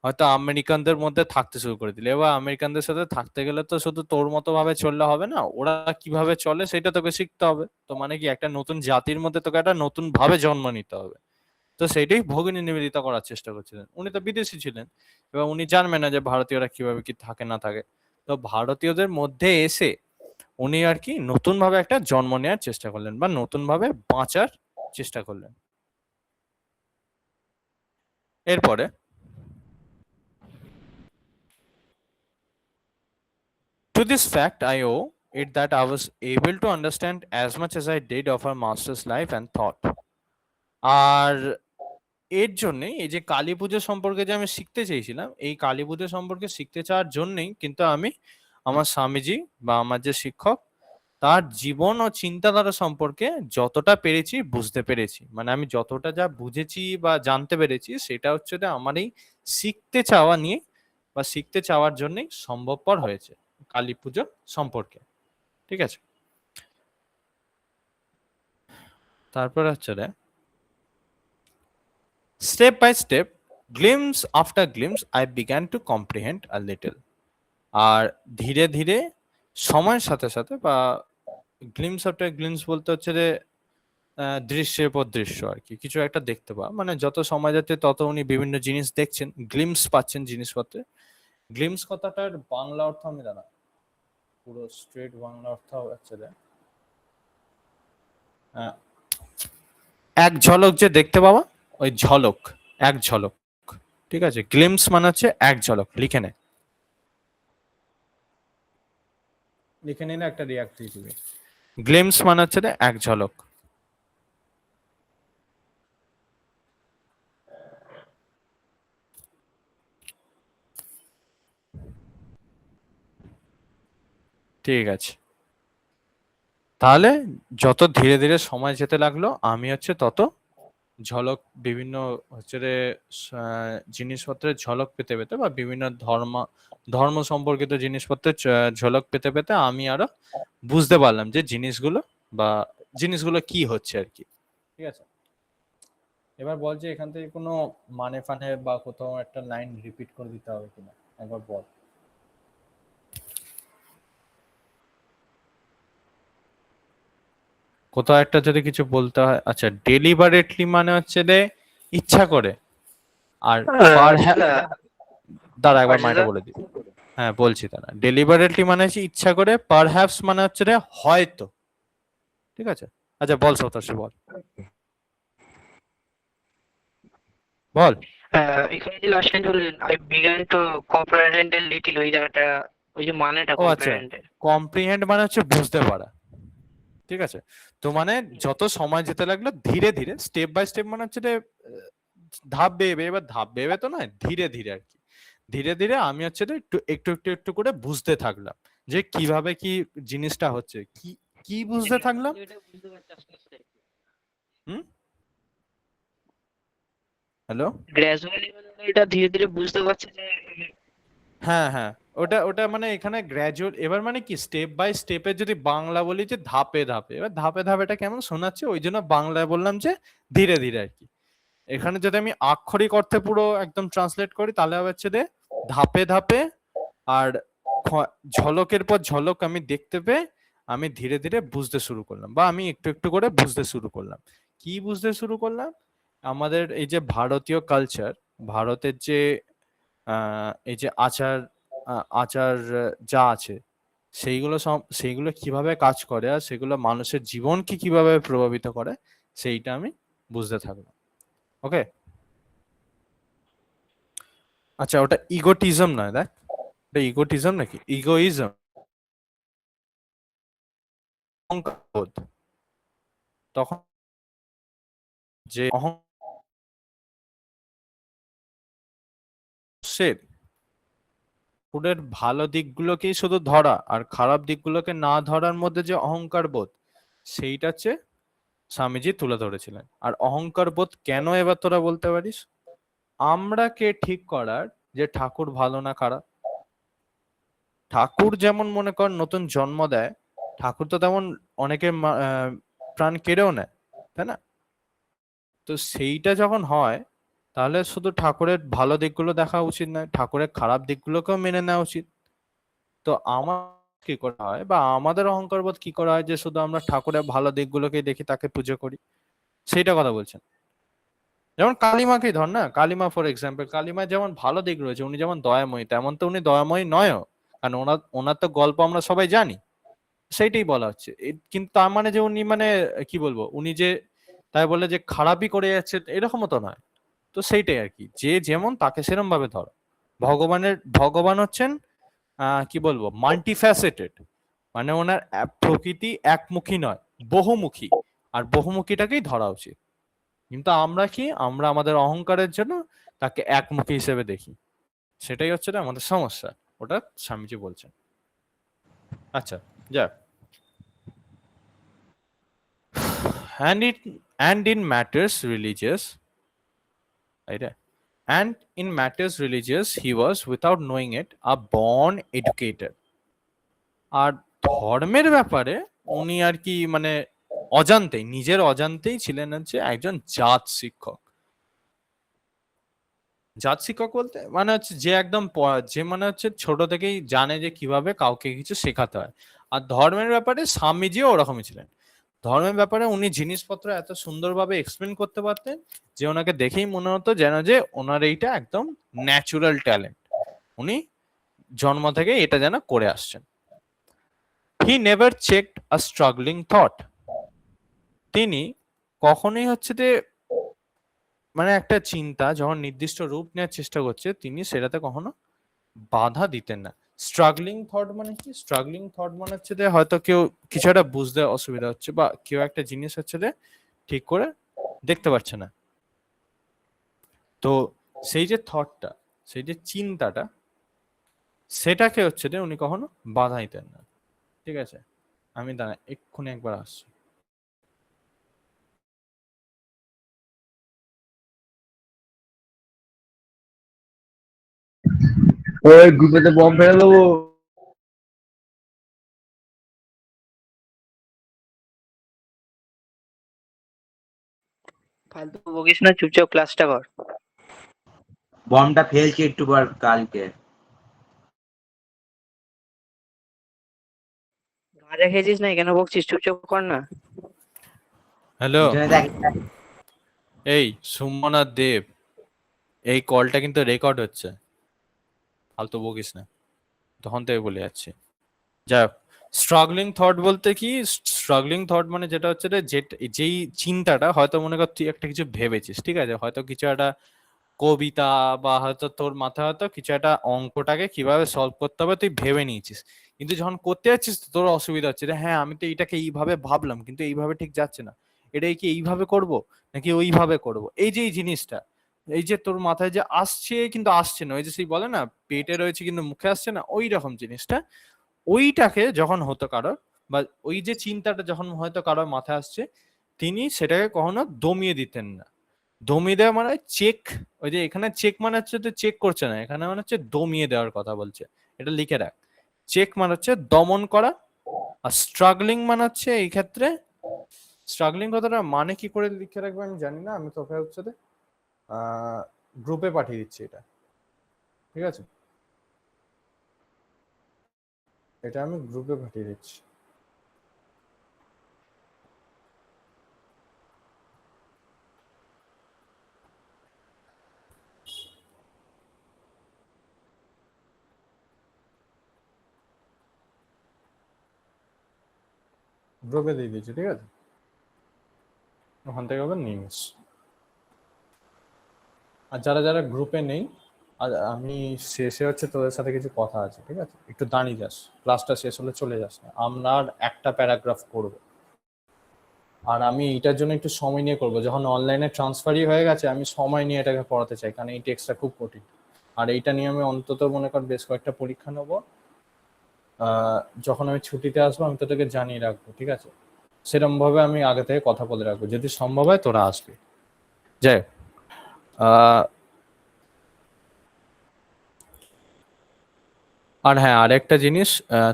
হয়তো আমেরিকানদের মধ্যে থাকতে শুরু করে দিলে, এবার আমেরিকানদের সাথে থাকতে গেলে তো শুধু তোর মতো ভাবে চললে হবে না, ওরা কিভাবে চলে সেটা তোকে শিখতে হবে। তো মানে কি, একটা নতুন জাতির মধ্যে তোকে একটা নতুন ভাবে জন্ম নিতে হবে। তো সেইটাই ভগিনী নিবেদিতা করার চেষ্টা করছিলেন। উনি তো বিদেশি ছিলেন এবং উনি জানবেন না যে ভারতীয়রা কিভাবে কি থাকে না থাকে। তো ভারতীয়দের মধ্যে এসে উনি আর কি নতুন ভাবে একটা জন্ম নেওয়ার চেষ্টা করলেন বা নতুন ভাবে বাঁচার চেষ্টা করলেন। এরপরে to this fact I owe it that I was able to understand as much as I did of our master's life and thought. আর এর জন্যে এই যে কালী পুজো সম্পর্কে যে আমি শিখতে চেয়েছিলাম, এই কালী পুজো সম্পর্কে শিখতে চাওয়ার জন্যই কিন্তু আমি আমার স্বামীজি বা আমার যে শিক্ষক তার জীবন ও চিন্তাধারা সম্পর্কে যতটা পেরেছি বুঝতে পেরেছি, মানে আমি যতটা যা বুঝেছি বা জানতে পেরেছি সেটা হচ্ছে যে আমার এই শিখতে চাওয়া নিয়ে বা শিখতে চাওয়ার জন্যই সম্ভবপর হয়েছে কালী পুজো সম্পর্কে। ঠিক আছে, তারপর হচ্ছে রে step by step, glimpse after glimpse, I began to comprehend a little. আর ধীরে ধীরে সময়ের সাথে সাথে বা গ্লিমস আফটার গ্লিমস বলতে হচ্ছে যে দৃশ্যের পর দৃশ্য আর কি, কিছু একটা দেখতে পাওয়া, মানে যত সময় যাচ্ছে তত উনি বিভিন্ন জিনিস দেখছেন, গ্লিমস পাচ্ছেন জিনিসপত্রে। গ্লিমস কথাটার বাংলা অর্থ আমি জানা, পুরো স্ট্রেট বাংলা অর্থ হচ্ছে যে এক ঝলক যে দেখতে পাওয়া, ওই ঝলক, এক ঝলক। ঠিক আছে, গ্লিমস মানে হচ্ছে এক ঝলক। লিখে নে, লিখে নিলে একটা রিয়াক্ট দিয়ে দিবি। গ্লিমস মানে হচ্ছে যে এক ঝলক। ঠিক আছে, তাহলে যত ধীরে ধীরে সময় যেতে লাগলো আমি হচ্ছে তত ঝলক, বিভিন্ন হচ্ছে যে জিনিসপত্রের ঝলক পেতে পেতে বা বিভিন্ন ধর্ম সম্পর্কিত জিনিসপত্রের ঝলক পেতে পেতে আমি আরো বুঝতে পারলাম যে জিনিসগুলো বা জিনিসগুলো কি হচ্ছে আর কি। ঠিক আছে, এবার বল যে এখান থেকে কোনো মানে ফানে বা কোথাও একটা লাইন রিপিট করে দিতে হবে কিনা, একবার বল। কোথাও একটা যদি কিছু বলতে হয়, আচ্ছা ডেলিবারেটলি মানে হচ্ছে যে ইচ্ছা করে, আর দাঁড়া একবার মাইটা বলে দিই। হ্যাঁ বলছি, দাঁড়া, ডেলিবারেটলি মানে হচ্ছে ইচ্ছা করে, পারহ্যাপস মানে হচ্ছে যে হয়তো। ঠিক আছে, আচ্ছা বল সতাশি, বল বল। এখানে যে লাস্ট টাইম বললেন I began to comprehend a little, ওই জায়গাটা, ওই যে মানেটা ও আচ্ছা, কম্প্রিহেন্ড। কম্প্রিহেন্ড মানে হচ্ছে বুঝতে পারা। ঠিক আছে, তো মানে যত সময় যেতে লাগলো ধীরে ধীরে, স্টেপ বাই স্টেপ মানে হচ্ছে যে ধাপ বেয়ে, এবার ধাপ বেয়ে তো নয়, ধীরে ধীরে আর কি, ধীরে ধীরে আমি হচ্ছে যে একটু একটু একটু একটু করে বুঝতে থাকলাম যে কিভাবে কি জিনিসটা হচ্ছে, কি কি বুঝতে থাকলাম। বুঝতে পারছি আস্তে আস্তে। হুম, হ্যালো। গ্র্যাজুয়ালি এটা ধীরে ধীরে বুঝতে পারছি যে হ্যাঁ হ্যাঁ, ওটা ওটা মানে এখানে গ্র্যাজুয়াল, এবার মানে কি স্টেপ বাই স্টেপে যদি বাংলা বলি যে ধাপে ধাপে, এবার ধাপে ধাপে এটা কেমন শোনাচ্ছে ওই জন্য বাংলায় বললাম যে ধীরে ধীরে আর কি। এখানে যদি আমি আক্ষরিক অর্থে পুরো একদম ট্রান্সলেট করি তাহলে হচ্ছে যে ধাপে ধাপে, আর ঝলকের পর ঝলক আমি দেখতে পেয়ে আমি ধীরে ধীরে বুঝতে শুরু করলাম, বা আমি একটু একটু করে বুঝতে শুরু করলাম। কি বুঝতে শুরু করলাম, আমাদের এই যে ভারতীয় কালচার, ভারতের যে এই যে আচার আচার যা আছে সেইগুলো সেইগুলো কিভাবে কাজ করে আর সেগুলো মানুষের জীবনকে কিভাবে প্রভাবিত করে সেইটা আমি বুঝতে থাকলাম। ওকে, আচ্ছা ওটা ইগোটিজম নয়, দেখ এটা ইগোটিজম নাকি, ইগোইজম, অহংকারবোধ। তখন যে অহংকার ফুডের ভালো দিকগুলোকেই শুধু ধরা আর খারাপ দিকগুলোকে না ধরার মধ্যে যে অহংকার বোধ, সেইটা হচ্ছে স্বামীজি তুলে ধরেছিলেন। আর অহংকার বোধ কেন, এবার তোরা বলতে পারিস? আমরা কে ঠিক করার যে ঠাকুর ভালো না খারাপ? ঠাকুর যেমন মনে কর নতুন জন্ম দেয়, ঠাকুর তো তেমন অনেকের প্রাণ কেড়েও নেয়, তাই না? তো সেইটা যখন হয়, তাহলে শুধু ঠাকুরের ভালো দিকগুলো দেখা উচিত নয়, ঠাকুরের খারাপ দিকগুলোকেও মেনে নেওয়া উচিত। তো আমার কি করা হয়, বা আমাদের অহংকার বোধ কি করা হয় যে শুধু আমরা ঠাকুরের ভালো দিকগুলোকে দেখি, তাকে পুজো করি, সেইটা কথা বলছেন। যেমন কালিমাকেই ধর না, কালিমা ফর এক্সাম্পল, কালিমার যেমন ভালো দিক রয়েছে, উনি যেমন দয়াময়ী, তেমন তো উনি দয়াময়ী নয়ও, কারণ ওনার ওনার তো গল্প আমরা সবাই জানি। সেইটাই বলা হচ্ছে। কিন্তু তার মানে যে উনি মানে কি বলবো, উনি যে তাই বলে যে খারাপই করে যাচ্ছে এরকমও তো নয়। তো সেইটাই আর কি, যে যেমন তাকে সেরকম ভাবে ধরো। ভগবান হচ্ছেন কি বলবো, মাল্টিফ্যাসেটেড, মানে ওনার প্রকৃতি একমুখী নয়, বহুমুখী, আর বহুমুখীটাকেই ধরা উচিত। কিন্তু আমরা কি, আমরা আমাদের অহংকারের জন্য তাকে একমুখী হিসেবে দেখি, সেটাই হচ্ছে আমাদের সমস্যা। ওটা স্বামীজি বলছেন। আচ্ছা, যাক। And in matters religious, right? And in matters religious, he was, without knowing it, a born educator. আর ধর্মের ব্যাপারে উনি আর কি মানে অজান্তেই, নিজের অজান্তেই ছিলেন হচ্ছে একজন জাত শিক্ষক। জাত শিক্ষক বলতে মানে হচ্ছে যে একদম যে মানে হচ্ছে ছোট থেকেই জানে যে কিভাবে কাউকে কিছু শেখাতে হয়। আর ধর্মের ব্যাপারে স্বামীজিও ওরকমই ছিলেন। ধর্মের ব্যাপারে উনি জিনিসপত্র এত সুন্দরভাবে এক্সপ্লেন করতে পারতেন যে ওনাকে দেখেই মনে হতো যেন যে ওনার এইটা একদম ন্যাচুরাল ট্যালেন্ট, উনি জন্ম থেকে এটা যেন করে আসছেন। He never checked a struggling thought, তিনি কখনোই হচ্ছে যে মানে একটা চিন্তা যখন নির্দিষ্ট রূপ নেওয়ার চেষ্টা করছে, তিনি সেটাতে কখনো বাধা দিতেন না। স্ট্রাগলিং থট মানে কি? স্ট্রাগলিং থট মানে হচ্ছে যে হয়তো কেউ কিছু একটা বুঝতে অসুবিধা হচ্ছে, বা কেউ একটা জিনিস হচ্ছে যে ঠিক করে দেখতে পাচ্ছে না, তো সেই যে থটটা, সেই যে চিন্তাটা, সেটাকে হচ্ছে যে উনি কখনো বাধা দিতেন না। ঠিক আছে, আমি দাঁড়া এক্ষুনি একবার আসছি। ওই গ্রুপেতে বম ফেলে দেবো। ফালতু বকিস না, চুপচাপ ক্লাসটা কর। বমটা ফেলছি একটু পর কালকে। গাঁজা খেয়েছিস না, কেন বকছিস? চুপচাপ কর না। হ্যালো, পিছনে দেখ। এই সুমনাথ দেব, এই কলটা কিন্তু রেকর্ড হচ্ছে, ফালতু বকিস না, তখন থেকে বলে যাচ্ছি। যাই হোক, স্ট্রাগলিং থট বলতে কি, স্ট্রাগলিং থট মানে যেটা হচ্ছে যে যেই চিন্তাটা হয়তো মনে কর তুই একটা কিছু ভেবেছিস, ঠিক আছে, হয়তো কিছু একটা কবিতা, বা হয়তো তোর মাথায় হয়তো কিছু একটা অঙ্কটাকে কিভাবে সলভ করতে হবে তুই ভেবে নিয়েছিস, কিন্তু যখন করতে যাচ্ছিস তোর অসুবিধা হচ্ছে যে হ্যাঁ আমি তো এইটাকে এইভাবে ভাবলাম কিন্তু এইভাবে ঠিক যাচ্ছে না, এটাই কি এইভাবে করব নাকি ওইভাবে করব, এই যে এই জিনিসটা, এই যে তোর মাথায় যে আসছে কিন্তু আসছে না, ওই যে সেই বলে না পেটে রয়েছে কিন্তু মুখে আসছে না, ওই রকম জিনিসটা, ওইটাকে যখন হতো কারোর, বা ওই যে চিন্তাটা যখন হয়তো কারোর মাথায় আসছে, তিনি সেটাকে কখনো দমিয়ে দিতেন না। দমিয়ে দেওয়া মানে চেক, ওই যে এখানে চেক মানে হচ্ছে তো চেক করছে না, এখানে মানে হচ্ছে দমিয়ে দেওয়ার কথা বলছে, এটা লিখে রাখ। চেক মানে হচ্ছে দমন করা, আর স্ট্রাগলিং মানে হচ্ছে এই ক্ষেত্রে, স্ট্রাগলিং কথাটা মানে কি করে লিখে রাখবে আমি জানি না, আমি তোকে হচ্ছে গ্রুপে পাঠিয়ে দিচ্ছি এটা, ঠিক আছে, এটা আমি গ্রুপে পাঠিয়ে দিচ্ছি। গ্রুপে দিয়ে দিয়েছি, ঠিক আছে, ওখান থেকে হবে নিউজ। আর যারা যারা গ্রুপে নেই, আর আমি শেষে হচ্ছে তোদের সাথে কিছু কথা আছে, ঠিক আছে, একটু দাঁড়িয়ে যাস, ক্লাসটা শেষ হলে চলে যাস না, আমরা আর একটা প্যারাগ্রাফ করব, আর আমি এটার জন্য একটু সময় নিয়ে করব, যখন অনলাইনে ট্রান্সফারই হয়ে গেছে আমি সময় নিয়ে এটাকে পড়াতে চাই, কারণ এই টেক্সটটা খুব কঠিন, আর এইটা নিয়ে আমি অন্তত মনে কর বেশ কয়েকটা পরীক্ষা নেবো। যখন আমি ছুটিতে আসবো আমি তোদেরকে জানিয়ে রাখবো, ঠিক আছে, সেরকম ভাবে আমি আগে থেকে কথা বলে রাখবো, যদি সম্ভব হয় তোরা আসবি। যাই হোক, আহ আর হ্যাঁ, আরেকটা জিনিস,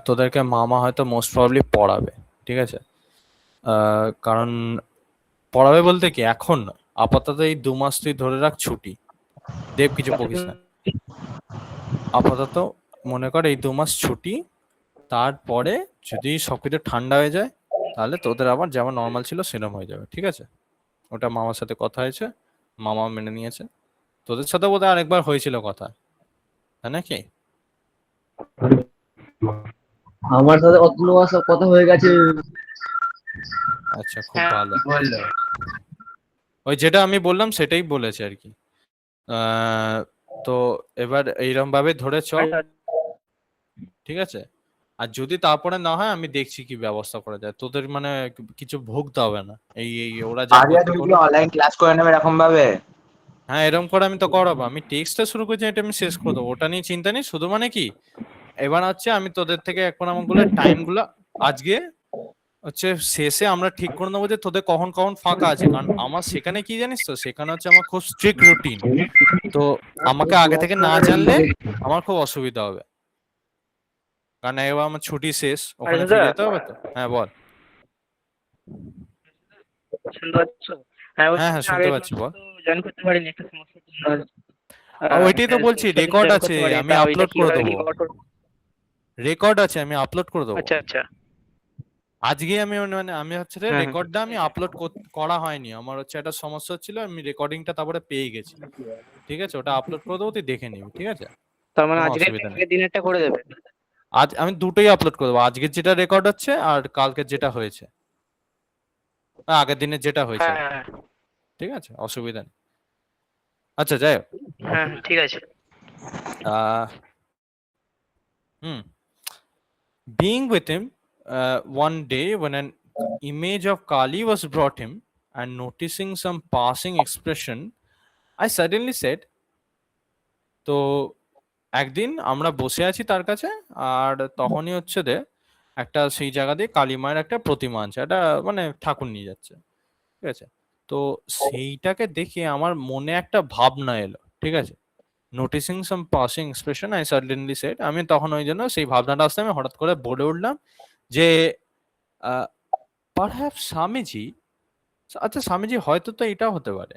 তোদেরকে মামা হয়তো মোস্ট প্রবাবলি পড়াবে, ঠিক আছে? কারণ পড়াবে বলতে কি, এখন নয়, আপাতত এই 2 মাস তুই ধরে রাখ ছুটি, দেব কিছু বকিস না। আপাতত মনে কর এই 2 মাস ছুটি, তারপরে যদি সবকিছু ঠান্ডা হয়ে যায় তাহলে তোদের আবার যেমন নর্মাল ছিল সেরকম হয়ে যাবে, ঠিক আছে? ওটা মামার সাথে কথা হয়েছে, মামা মেনে নিয়েছে। তোদের সাথে বোধহয় আরেকবার হয়েছিল কথা, তাই নাকি? আমার সাথে কতগুলো সব কথা হয়ে গেছে। আচ্ছা, খুব হ্যাঁ ভালো। ওই যেটা আমি বললাম সেটাই বলেছে আর কি। আহ, তো এবার এইরকম ভাবে ধরে চ, ঠিক আছে? আর যদি তারপরে না হয় আমি দেখছি কি ব্যবস্থা করা যায়, তোদের মানে কিছু ভুগতে হবে না, এই এই ওরা যা আরিয়া করতে তুমি কি করুক। অনলাইন ক্লাস করে নেবে এরকম ভাবে? হ্যাঁ, এরকম করে আমি তো করাবো, আমি টেক্সটটা শুরু করছি, এটা আমি শেষ করে দেবো, ওটা নিয়ে চিন্তা নেই। শুধু মানে কি, এবার হচ্ছে আমি তোদের থেকে এখন আমাগুলো টাইম গুলো আজকে হচ্ছে শেষে আমরা ঠিক করে নেবো যে তোদের কখন কখন ফাঁকা আছে, কারণ আমার সেখানে কি জানিস তো, সেখানে হচ্ছে আমার খুব স্ট্রিক্ট রুটিন। তো আমাকে আগে থেকে না জানলে আমার খুব অসুবিধা হবে, কারণ এবার আমার ছুটি শেষ, ওখানে অরিন্দা, ফিরে যেতে হবে তো। হ্যাঁ বল। শুনতে পাচ্ছ? হ্যাঁ হ্যাঁ হ্যাঁ, বলছি, শুনতে আগের পাচ্ছি, ক্লাসে বল। তো জয়েন করতে পারিনি, একটা সমস্যার জন্য। ওইটাই তো বলছি, সমস্যার জন্য রেকর্ড জয়েন আছে, করতে পারিনি, আমি তা ওইটা আপলোড করে কিভাবে দেবো। রিকভার করবো? রেকর্ড আছে, আমি আপলোড করে দেবো। আচ্ছা আচ্ছা। আজকে আমি মানে আমি হচ্ছে হ্যাঁ হ্যাঁ। রেকর্ডটা আমি আপলোড করা হয়নি, আমার হচ্ছে একটা সমস্যা ছিল, আমি রেকর্ডিংটা তারপরে পেয়ে গেছি, ঠিক আছে? ওটা আপলোড করে দেবো, তুই দেখে নিবি, ঠিক আছে? তার মানে কোনো আজকে অসুবিধা নেই। আগের দিনেরটা করে দেবে? আজ আমি দুটোই আপলোড করে দেবো, আজকের যেটা রেকর্ড হচ্ছে আর কালকের যেটা হয়েছে, আগের দিনের যেটা হয়েছে হ্যাঁ আর কি। হ্যাঁ ঠিক আছে, অসুবিধা নেই। আচ্ছা, যাই হোক। হ্যাঁ হ্যাঁ, ঠিক আছে। আহ হুম being with him one day when an image of Kali was brought him, and noticing some passing expression, I suddenly said, তো একদিন আমরা বসে আছি তার কাছে, আর তখনই হচ্ছে একটা সেই জায়গা দিয়ে কালী মায়ের একটা প্রতিমা আছে, একটা মানে ঠাকুর নিয়ে যাচ্ছে, ঠিক আছে? তো সেইটাকে দেখে আমার মনে একটা ভাবনা এলো, ঠিক আছে? Noticing some passing expression, I suddenly said, আমি তখন ওই জন্য সেই ভাবনাটা আসতে আমি হঠাৎ করে বলে উঠলাম যে পারহ্যাপস স্বামীজি, আচ্ছা স্বামীজি হয়তো তো এটাও হতে পারে,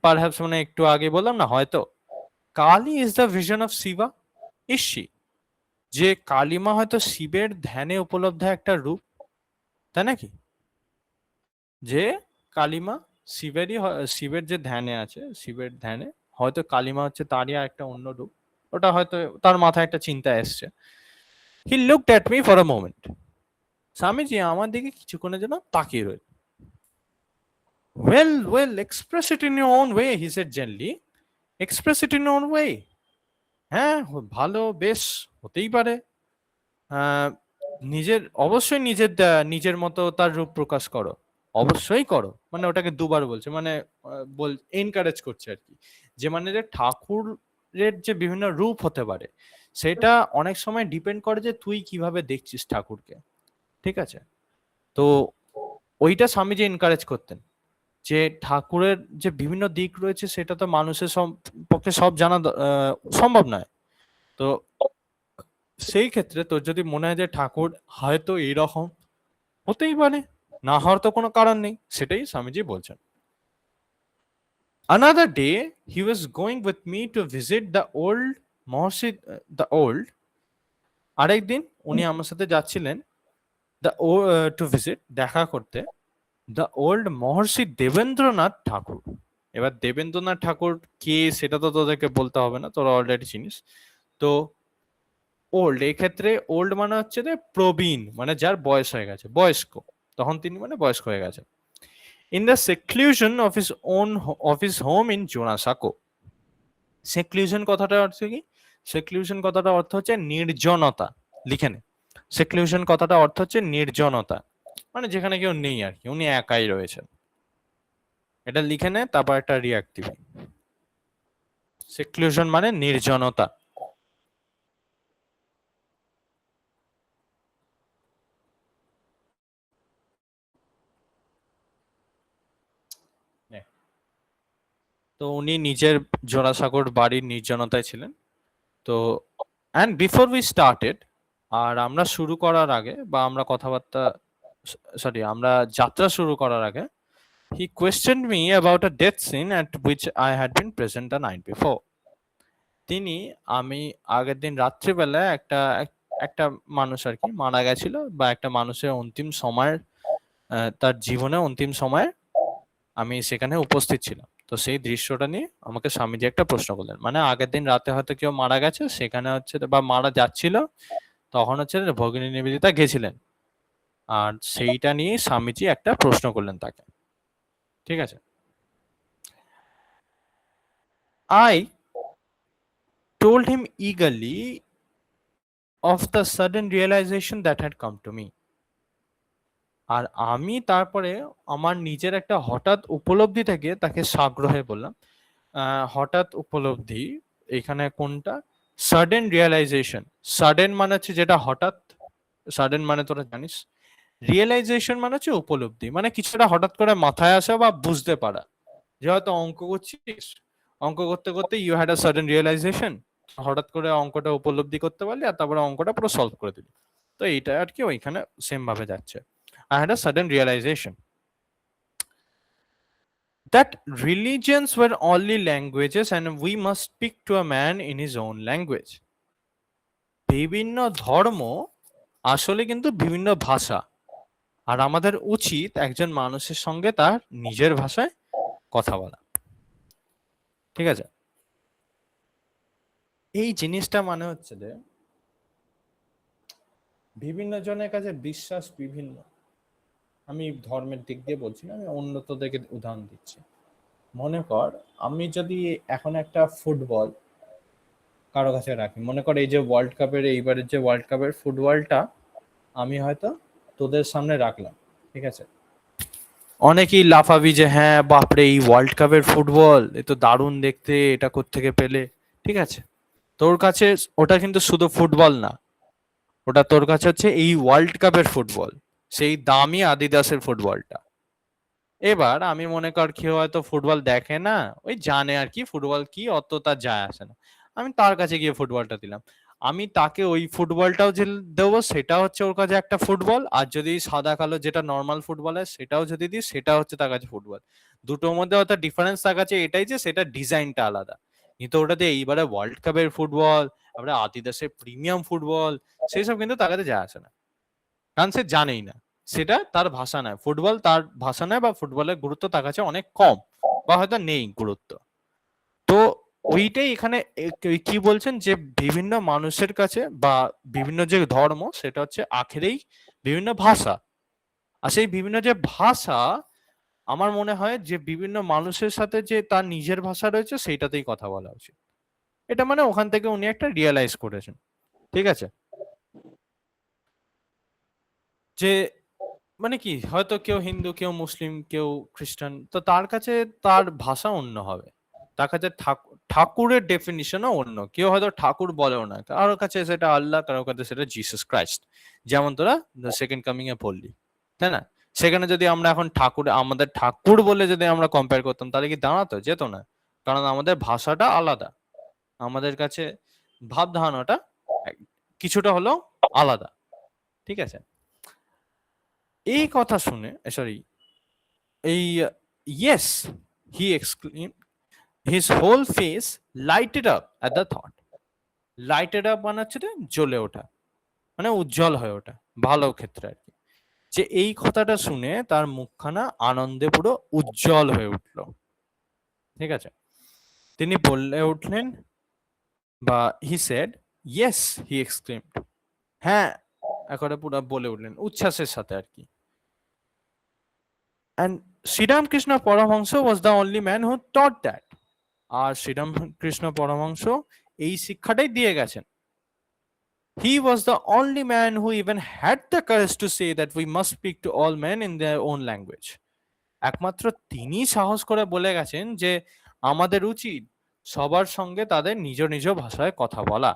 পারহ্যাপস মানে একটু আগে বললাম না, হয়তো Kali is the vision of Shiva, ইসি, যে কালিমা হয়তো শিবের ধ্যানে উপলব্ধ একটা রূপ, তাই নাকি? যে কালিমা শিবেরই শিবের যে ধ্যানে আছে, শিবের ধ্যানে হয়তো কালিমা হচ্ছে তারই একটা অন্য রূপ, ওটা হয়তো তার মাথায় একটা চিন্তা এসছে। He looked at me for a moment, Swamiji আমার দিকে কিছুক্ষণের জন্য তাকিয়ে রইল। Well, express it in your own way, he said gently. Express it in your own way. হ্যাঁ, ভালো, বেশ, হতেই পারে। আহ, নিজের অবশ্যই নিজের মতো তার রূপ প্রকাশ করো, অবশ্যই করো, মানে ওটাকে দুবার বলছে, মানে বল এনকারেজ করছে আর কি, যে মানে যে ঠাকুরের যে বিভিন্ন রূপ হতে পারে সেটা অনেক সময় ডিপেন্ড করে যে তুই কিভাবে দেখছিস ঠাকুরকে, ঠিক আছে? তো ওইটা স্বামীজি এনকারেজ করতেন, যে ঠাকুরের যে বিভিন্ন দিক রয়েছে সেটা তো মানুষের পক্ষে সব জানা সম্ভব নয়। তো সেই ক্ষেত্রে তোর যদি মনে হয় যে ঠাকুর হয়তো এইরকম, হতেই পারে, না হওয়ার তো কোনো কারণ নেই, সেটাই স্বামীজি বলছেন। Another day he was going with me to visit the old Maharshi, the old, আরেকদিন উনি আমার সাথে যাচ্ছিলেন দ্য টু ভিজিট, দেখা করতে, দ্য ওল্ড মহর্ষি দেবেন্দ্রনাথ ঠাকুর। এবার দেবেন্দ্রনাথ ঠাকুর কে সেটা তো তোদেরকে বলতে হবে না, তোরা অলরেডি চিনিস। তো ওল্ড, এই ক্ষেত্রে ওল্ড মানে হচ্ছে যে প্রবীণ, মানে যার বয়স হয়ে গেছে, বয়স্ক, তখন তিনি মানে বয়স্ক হয়ে গেছে। In the seclusion of his own of his home in Jorasanko. Seclusion কথাটা অর্থ কি? সেক্লুশন কথাটা অর্থ হচ্ছে নির্জনতা, লিখে নে। সেক্লুশন কথাটা অর্থ হচ্ছে নির্জনতা, মানে যেখানে কেউ নেই আর কি, উনি একাই রয়েছেন। এটা লিখে নে, তারপর একটা রিয়াক্ট দিবি। সেক্লুশন মানে নির্জনতা। নে। তো উনি নিজের জোড়াসাঁকোর বাড়ির নির্জনতায় ছিলেন। তো অ্যান্ড বিফোর উই স্টার্টেড, আর আমরা শুরু করার আগে বা আমরা কথাবার্তা সরি আমরা যাত্রা শুরু করার আগে, he questioned me about a death scene at which I had been present the night before. তিনি আমি আগের দিন রাত্রিবেলা একটা মানুষ আর কি মারা গেছিল, বা একটা মানুষের অন্তিম সময়ের তার জীবনে অন্তিম সময়ে আমি সেখানে উপস্থিত ছিলাম। তো সেই দৃশ্যটা নিয়ে আমাকে স্বামীজি একটা প্রশ্ন করলেন, মানে আগের দিন রাতে হয়তো কেউ মারা গেছে সেখানে হচ্ছে বা মারা যাচ্ছিল, তখন হচ্ছে ভগিনী নিবেদিতা গেছিলেন, আর সেইটা নিয়ে স্বামীজি একটা প্রশ্ন করলেন তাকে। ঠিক আছে, I told him eagerly of the sudden realization that had come to me. আর আমি তারপরে আমার নিজের একটা হঠাৎ উপলব্ধি থেকে তাকে সাগ্রহে বললাম, হঠাৎ উপলব্ধি এখানে কোনটা, সাডেন রিয়েলাইজেশন। সাডেন মানে হচ্ছে যেটা হঠাৎ, সাডেন মানে তোরা জানিস, রিয়েলাইজেশন মানে হচ্ছে উপলব্ধি, মানে কিছুটা হঠাৎ করে মাথায় আসা বা বুঝতে পারা। যে হয়তো অঙ্ক করছিস, অঙ্ক করতে করতে you had a sudden realisation, হঠাৎ করে অঙ্কটা উপলব্ধি করতে পারলি আর তারপরে অঙ্কটা পুরো সলভ করে দিলি। তো এইটা আর কি ওইখানে সেম ভাবে যাচ্ছে। I had a sudden realization that religions were only languages and we must speak to a man in his own language. বিভিন্ন ধর্ম আসলে কিন্তু বিভিন্ন ভাষা, আর আমাদের উচিত একজন মানুষের সঙ্গে তার নিজের ভাষায় কথা বলা। ঠিক আছে, এই জিনিসটা মানে হচ্ছে যে বিভিন্ন জনের কাছে বিশ্বাস বিভিন্ন। আমি ধর্মের দিক দিয়ে বলছি না, আমি উন্নত দিকে উদাহরণ দিচ্ছি। মনে কর আমি যদি এখন একটা ফুটবল কারো কাছে রাখি, মনে কর এই যে ওয়ার্ল্ড কাপের এইবারের যে ওয়ার্ল্ড কাপের ফুটবলটা আমি হয়তো তোদের সামনে রাখলাম, ঠিক আছে, অনেকেই লাফাবি যে হ্যাঁ বাপরে এই ওয়ার্ল্ড কাপের ফুটবল এ তো দারুণ দেখতে, এটা কোত্থেকে পেলে। ঠিক আছে, তোর কাছে ওটা কিন্তু শুধু ফুটবল না, ওটা তোর কাছে হচ্ছে এই ওয়ার্ল্ড কাপের ফুটবল, সেই দামি আদিদাসের ফুটবলটা। এবার আমি মনে কর কেউ হয়তো ফুটবল দেখে না, ওই জানে আর কি ফুটবল কি, অত তার যায় আসে না, আমি তার কাছে গিয়ে ফুটবলটা দিলাম, আমি তাকে ওই ফুটবলটাও যে দেবো সেটা হচ্ছে ওর কাছে একটা ফুটবল, আর যদি সাদা কালো যেটা নর্মাল ফুটবল হয় সেটাও যদি দিই সেটা হচ্ছে তার কাছে ফুটবল। দুটোর মধ্যে হয়তো ডিফারেন্স তার কাছে এটাই যে সেটা ডিজাইনটা আলাদা, কিন্তু ওটাতে এইবারে ওয়ার্ল্ড কাপের ফুটবল, তারপরে আদিদাসের প্রিমিয়াম ফুটবল, সেই সব কিন্তু তার কাছে যায় আসে না, কারণ সে জানেই না, সেটা তার ভাষা নয়, ফুটবল তার ভাষা নয়, বা ফুটবলের গুরুত্ব তার কাছে অনেক কম বা হয়তো নেই গুরুত্ব। তো ওইটাই এখানে কি বলছেন যে বিভিন্ন মানুষের কাছে বা বিভিন্ন যে ধর্ম সেটা হচ্ছে আখেরেই বিভিন্ন ভাষা, আর সেই বিভিন্ন যে ভাষা আমার মনে হয় যে বিভিন্ন মানুষের সাথে যে তার নিজের ভাষা রয়েছে সেইটাতেই কথা বলা উচিত। এটা মানে ওখান থেকে উনি একটা রিয়েলাইজ করেছেন। ঠিক আছে, যে মানে কি হয়তো কেউ হিন্দু, কেউ মুসলিম, কেউ খ্রিস্টান, তো তার কাছে তার ভাষা অন্য হবে, তার কাছে ঠাকুরের ডেফিনিশনও অন্য, কেউ হয়তো ঠাকুর বলেও না, কারোর কাছে সেটা আল্লাহ, কারোর কাছে সেটা জিসাস ক্রাইস্ট, যেমন তোরা দ্য সেকেন্ড কামিং এ পড়লি, তাই না? সেখানে যদি আমরা এখন ঠাকুর আমাদের ঠাকুর বলে যদি আমরা কম্পেয়ার করতাম তাহলে কি দাঁড়াতো? যেত না, কারণ আমাদের ভাষাটা আলাদা, আমাদের কাছে ভাব ধারণাটা কিছুটা হলেও আলাদা। ঠিক আছে, এই কথা শুনে সরি এই yes, he exclaimed, his whole face lighted up at the thought. Lighted up মানে হচ্ছে জ্বলে ওঠা, মানে উজ্জ্বল হয়ে ওঠা ভালো ক্ষেত্রে আর কি, যে এই কথাটা শুনে তার মুখখানা আনন্দে পুরো উজ্জ্বল হয়ে উঠল। ঠিক আছে, তিনি বলে উঠলেন বা he said yes, he exclaimed, হ্যাঁ একবারে পুরো বলে উঠলেন উচ্ছ্বাসের সাথে আর কি। And Sri Ramakrishna Paramahansa was the only man who taught that. R Sri Ramakrishna Paramahansa এই শিক্ষাটাই দিয়ে গেছেন। He was the only man who even had the courage to say that we must speak to all men in their own language. একমাত্র তিনি সাহস করে বলে গেছেন যে আমাদের উচিত সবার সঙ্গে তাদের নিজ নিজ ভাষায় কথা বলা,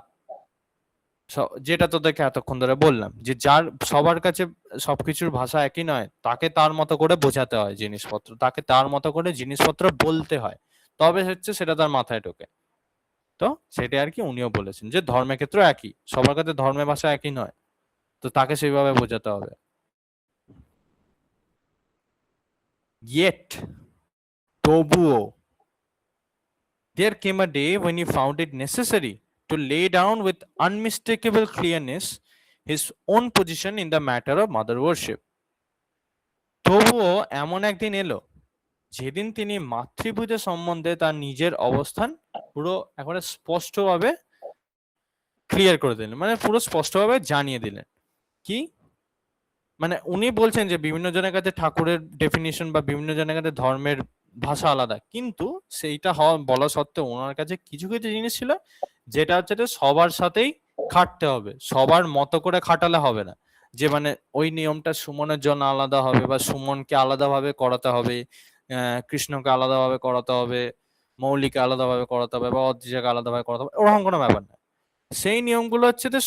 যেটা তোদেরকে এতক্ষণ ধরে বললাম, যে যার সবার কাছে সবকিছুর ভাষা একই নয়, তাকে তার মতো করে বোঝাতে হয় জিনিসপত্র, তাকে তার মতো করে জিনিসপত্র বলতে হয়, তবে হচ্ছে সেটা তার মাথায় ঢোকে। তো সেটা আর কি উনিও বলেছেন যে ধর্মের ক্ষেত্রে একই, সবার কাছে ধর্মের ভাষা একই নয়, তো তাকে সেইভাবে বোঝাতে হবে। Yet, তবুও, there came a day when he found it necessary to lay down with unmistakable clearness his own position in the matter of mother worship. তবুও এমন একদিন এলো যেদিন তিনি মাতৃপূজা সম্বন্ধে তার নিজের অবস্থান পুরো একেবারে স্পষ্টভাবে ক্লিয়ার করে দিলেন, মানে পুরো স্পষ্টভাবে জানিয়ে দিলেন। কি মানে উনি বলছেন যে বিভিন্ন জনের কাছে ঠাকুরের ডেফিনিশন বা বিভিন্ন জনের কাছে ধর্মের ভাষা আলাদা, কিন্তু সেইটা হওয়া বলা সত্ত্বেও ওনার কাছে কিছু কিছু জিনিস ছিল যেটা হচ্ছে যে সবার সাথেই খাটতে হবে, সবার মতো করে খাটালে হবে না। যে মানে ওই নিয়মটা সুমনের জন্য আলাদা হবে বা সুমনকে আলাদাভাবে করাতে হবে, কৃষ্ণকে আলাদাভাবে করাতে হবে, মৌলিকে আলাদাভাবে করাতে হবে বা অদ্রিজাকে আলাদাভাবে করাতে হবে, ওরকম কোনো ব্যাপার না। সেই নিয়মগুলো হচ্ছে যে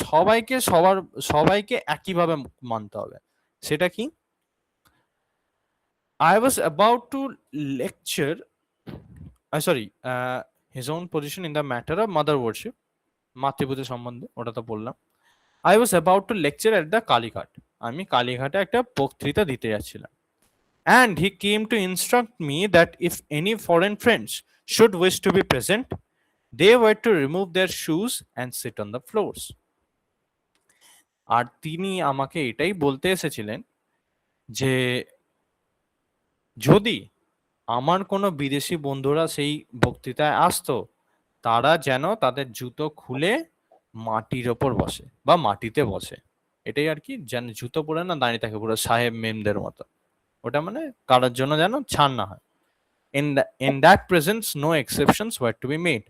সবাইকে একইভাবে মানতে হবে। সেটা কি? I was about to lecture, his own position in the matter of mother worship, মাতৃপূজা সম্বন্ধে ওটা তো বললাম। I was about to lecture at the Kalighat, আমি কালীঘাটে একটা বক্তৃতা দিতে যাচ্ছিলাম। And he came to instruct me that if any foreign friends should wish to be present, they were to remove their shoes and sit on the floors. আর তিনি আমাকে এটাই বলতে এসেছিলেন যে যদি আমার কোনো বিদেশি বন্ধুরা সেই বক্তৃতায় আসতো, তারা যেন তাদের জুতো খুলে মাটির ওপর বসে বা মাটিতে বসে। এটাই আর কি, যেন জুতো পরে না দাঁড়িয়ে থাকে পুরো সাহেব মেমদের মতো, ওটা মানে কারোর জন্য যেন ছাড় না হয়। In that presence no exceptions were to be made.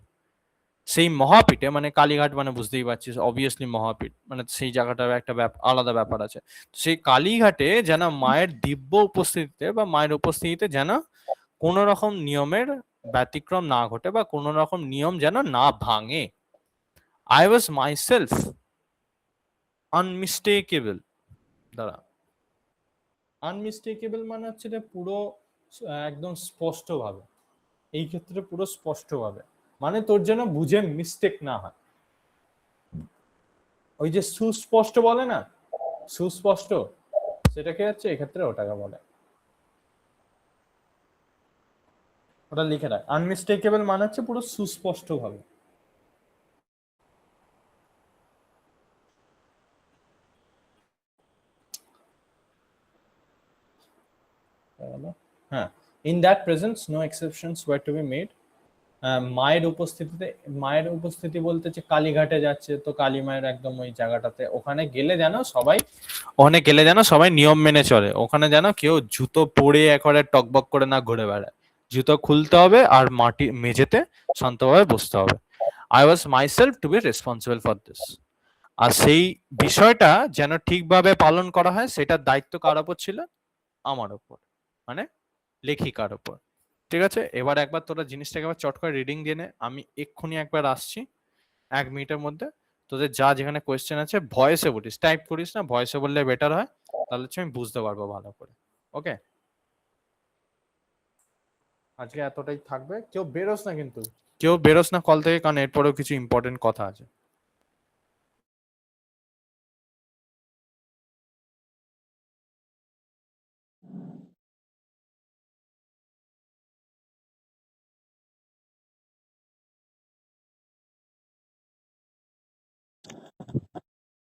সেই মহাপীঠে, মানে কালীঘাট মানে বুঝতেই পারছিস অবভিয়াসলি মহাপীঠ, মানে সেই জায়গাটার একটা আলাদা ব্যাপার আছে। সেই কালীঘাটে যেন মায়ের দিব্য উপস্থিতিতে বা মায়ের উপস্থিতিতে যেন কোন রকম নিয়মের ব্যতিক্রম না ঘটে বা কোন রকম নিয়ম যেন না ভাঙে। I was myself unmistakable. দাঁড়া, আনমিস্টেকেবল মানে হচ্ছে যে পুরো একদম স্পষ্টভাবে, এই ক্ষেত্রে পুরো স্পষ্টভাবে মানে তোর যেন বুঝে মিস্টেক না হয়। ওই যে সুস্পষ্ট বলে না, সুস্পষ্ট, সেটাকে হচ্ছে এক্ষেত্রে ওটাকে বলে, ওটা লিখে রাখ। আনমিস্টেকেবল মানে হচ্ছে পুরো সুস্পষ্ট ভাবে। হ্যাঁ, in that presence no exceptions were to be made. মায়ের উপস্থিতিতে, মায়ের উপস্থিতি বলতে যে কালীঘাটে যাচ্ছে তো কালী মায়ের একদম ওই জায়গাটাতে, ওখানে গেলে যেন সবাই নিয়ম মেনে চলে, ওখানে যেন কেউ জুতো পরে একবারে টকবক করে না ঘুরে বেড়ায়, জুতো খুলতে হবে আর মাটি মেঝেতে শান্তভাবে বসতে হবে। I was myself to be responsible for this. আর সেই বিষয়টা যেন ঠিকভাবে পালন করা হয় সেটার দায়িত্ব কার ওপর ছিল? আমার ওপর, মানে লেখিকার ওপর। ঠিক আছে, এবার একবার তোরা জিনিসটাকে একবার চট করে রিডিং দিয়ে নে, আমি এক্ষুনি একবার আসছি 1 মিনিটের মধ্যে। তোদের যা যেখানে কোয়েশ্চেন আছে ভয়েসে বলিস, টাইপ করিস না, ভয়েসে বললে বেটার হয়, তাহলে হচ্ছে আমি বুঝতে পারবো ভালো করে। ওকে, আজকে এতটাই থাকবে, কেউ বেরোস না কিন্তু, কেউ বেরোস না কল থেকে, কারণ এরপরেও কিছু ইম্পর্টেন্ট কথা আছে।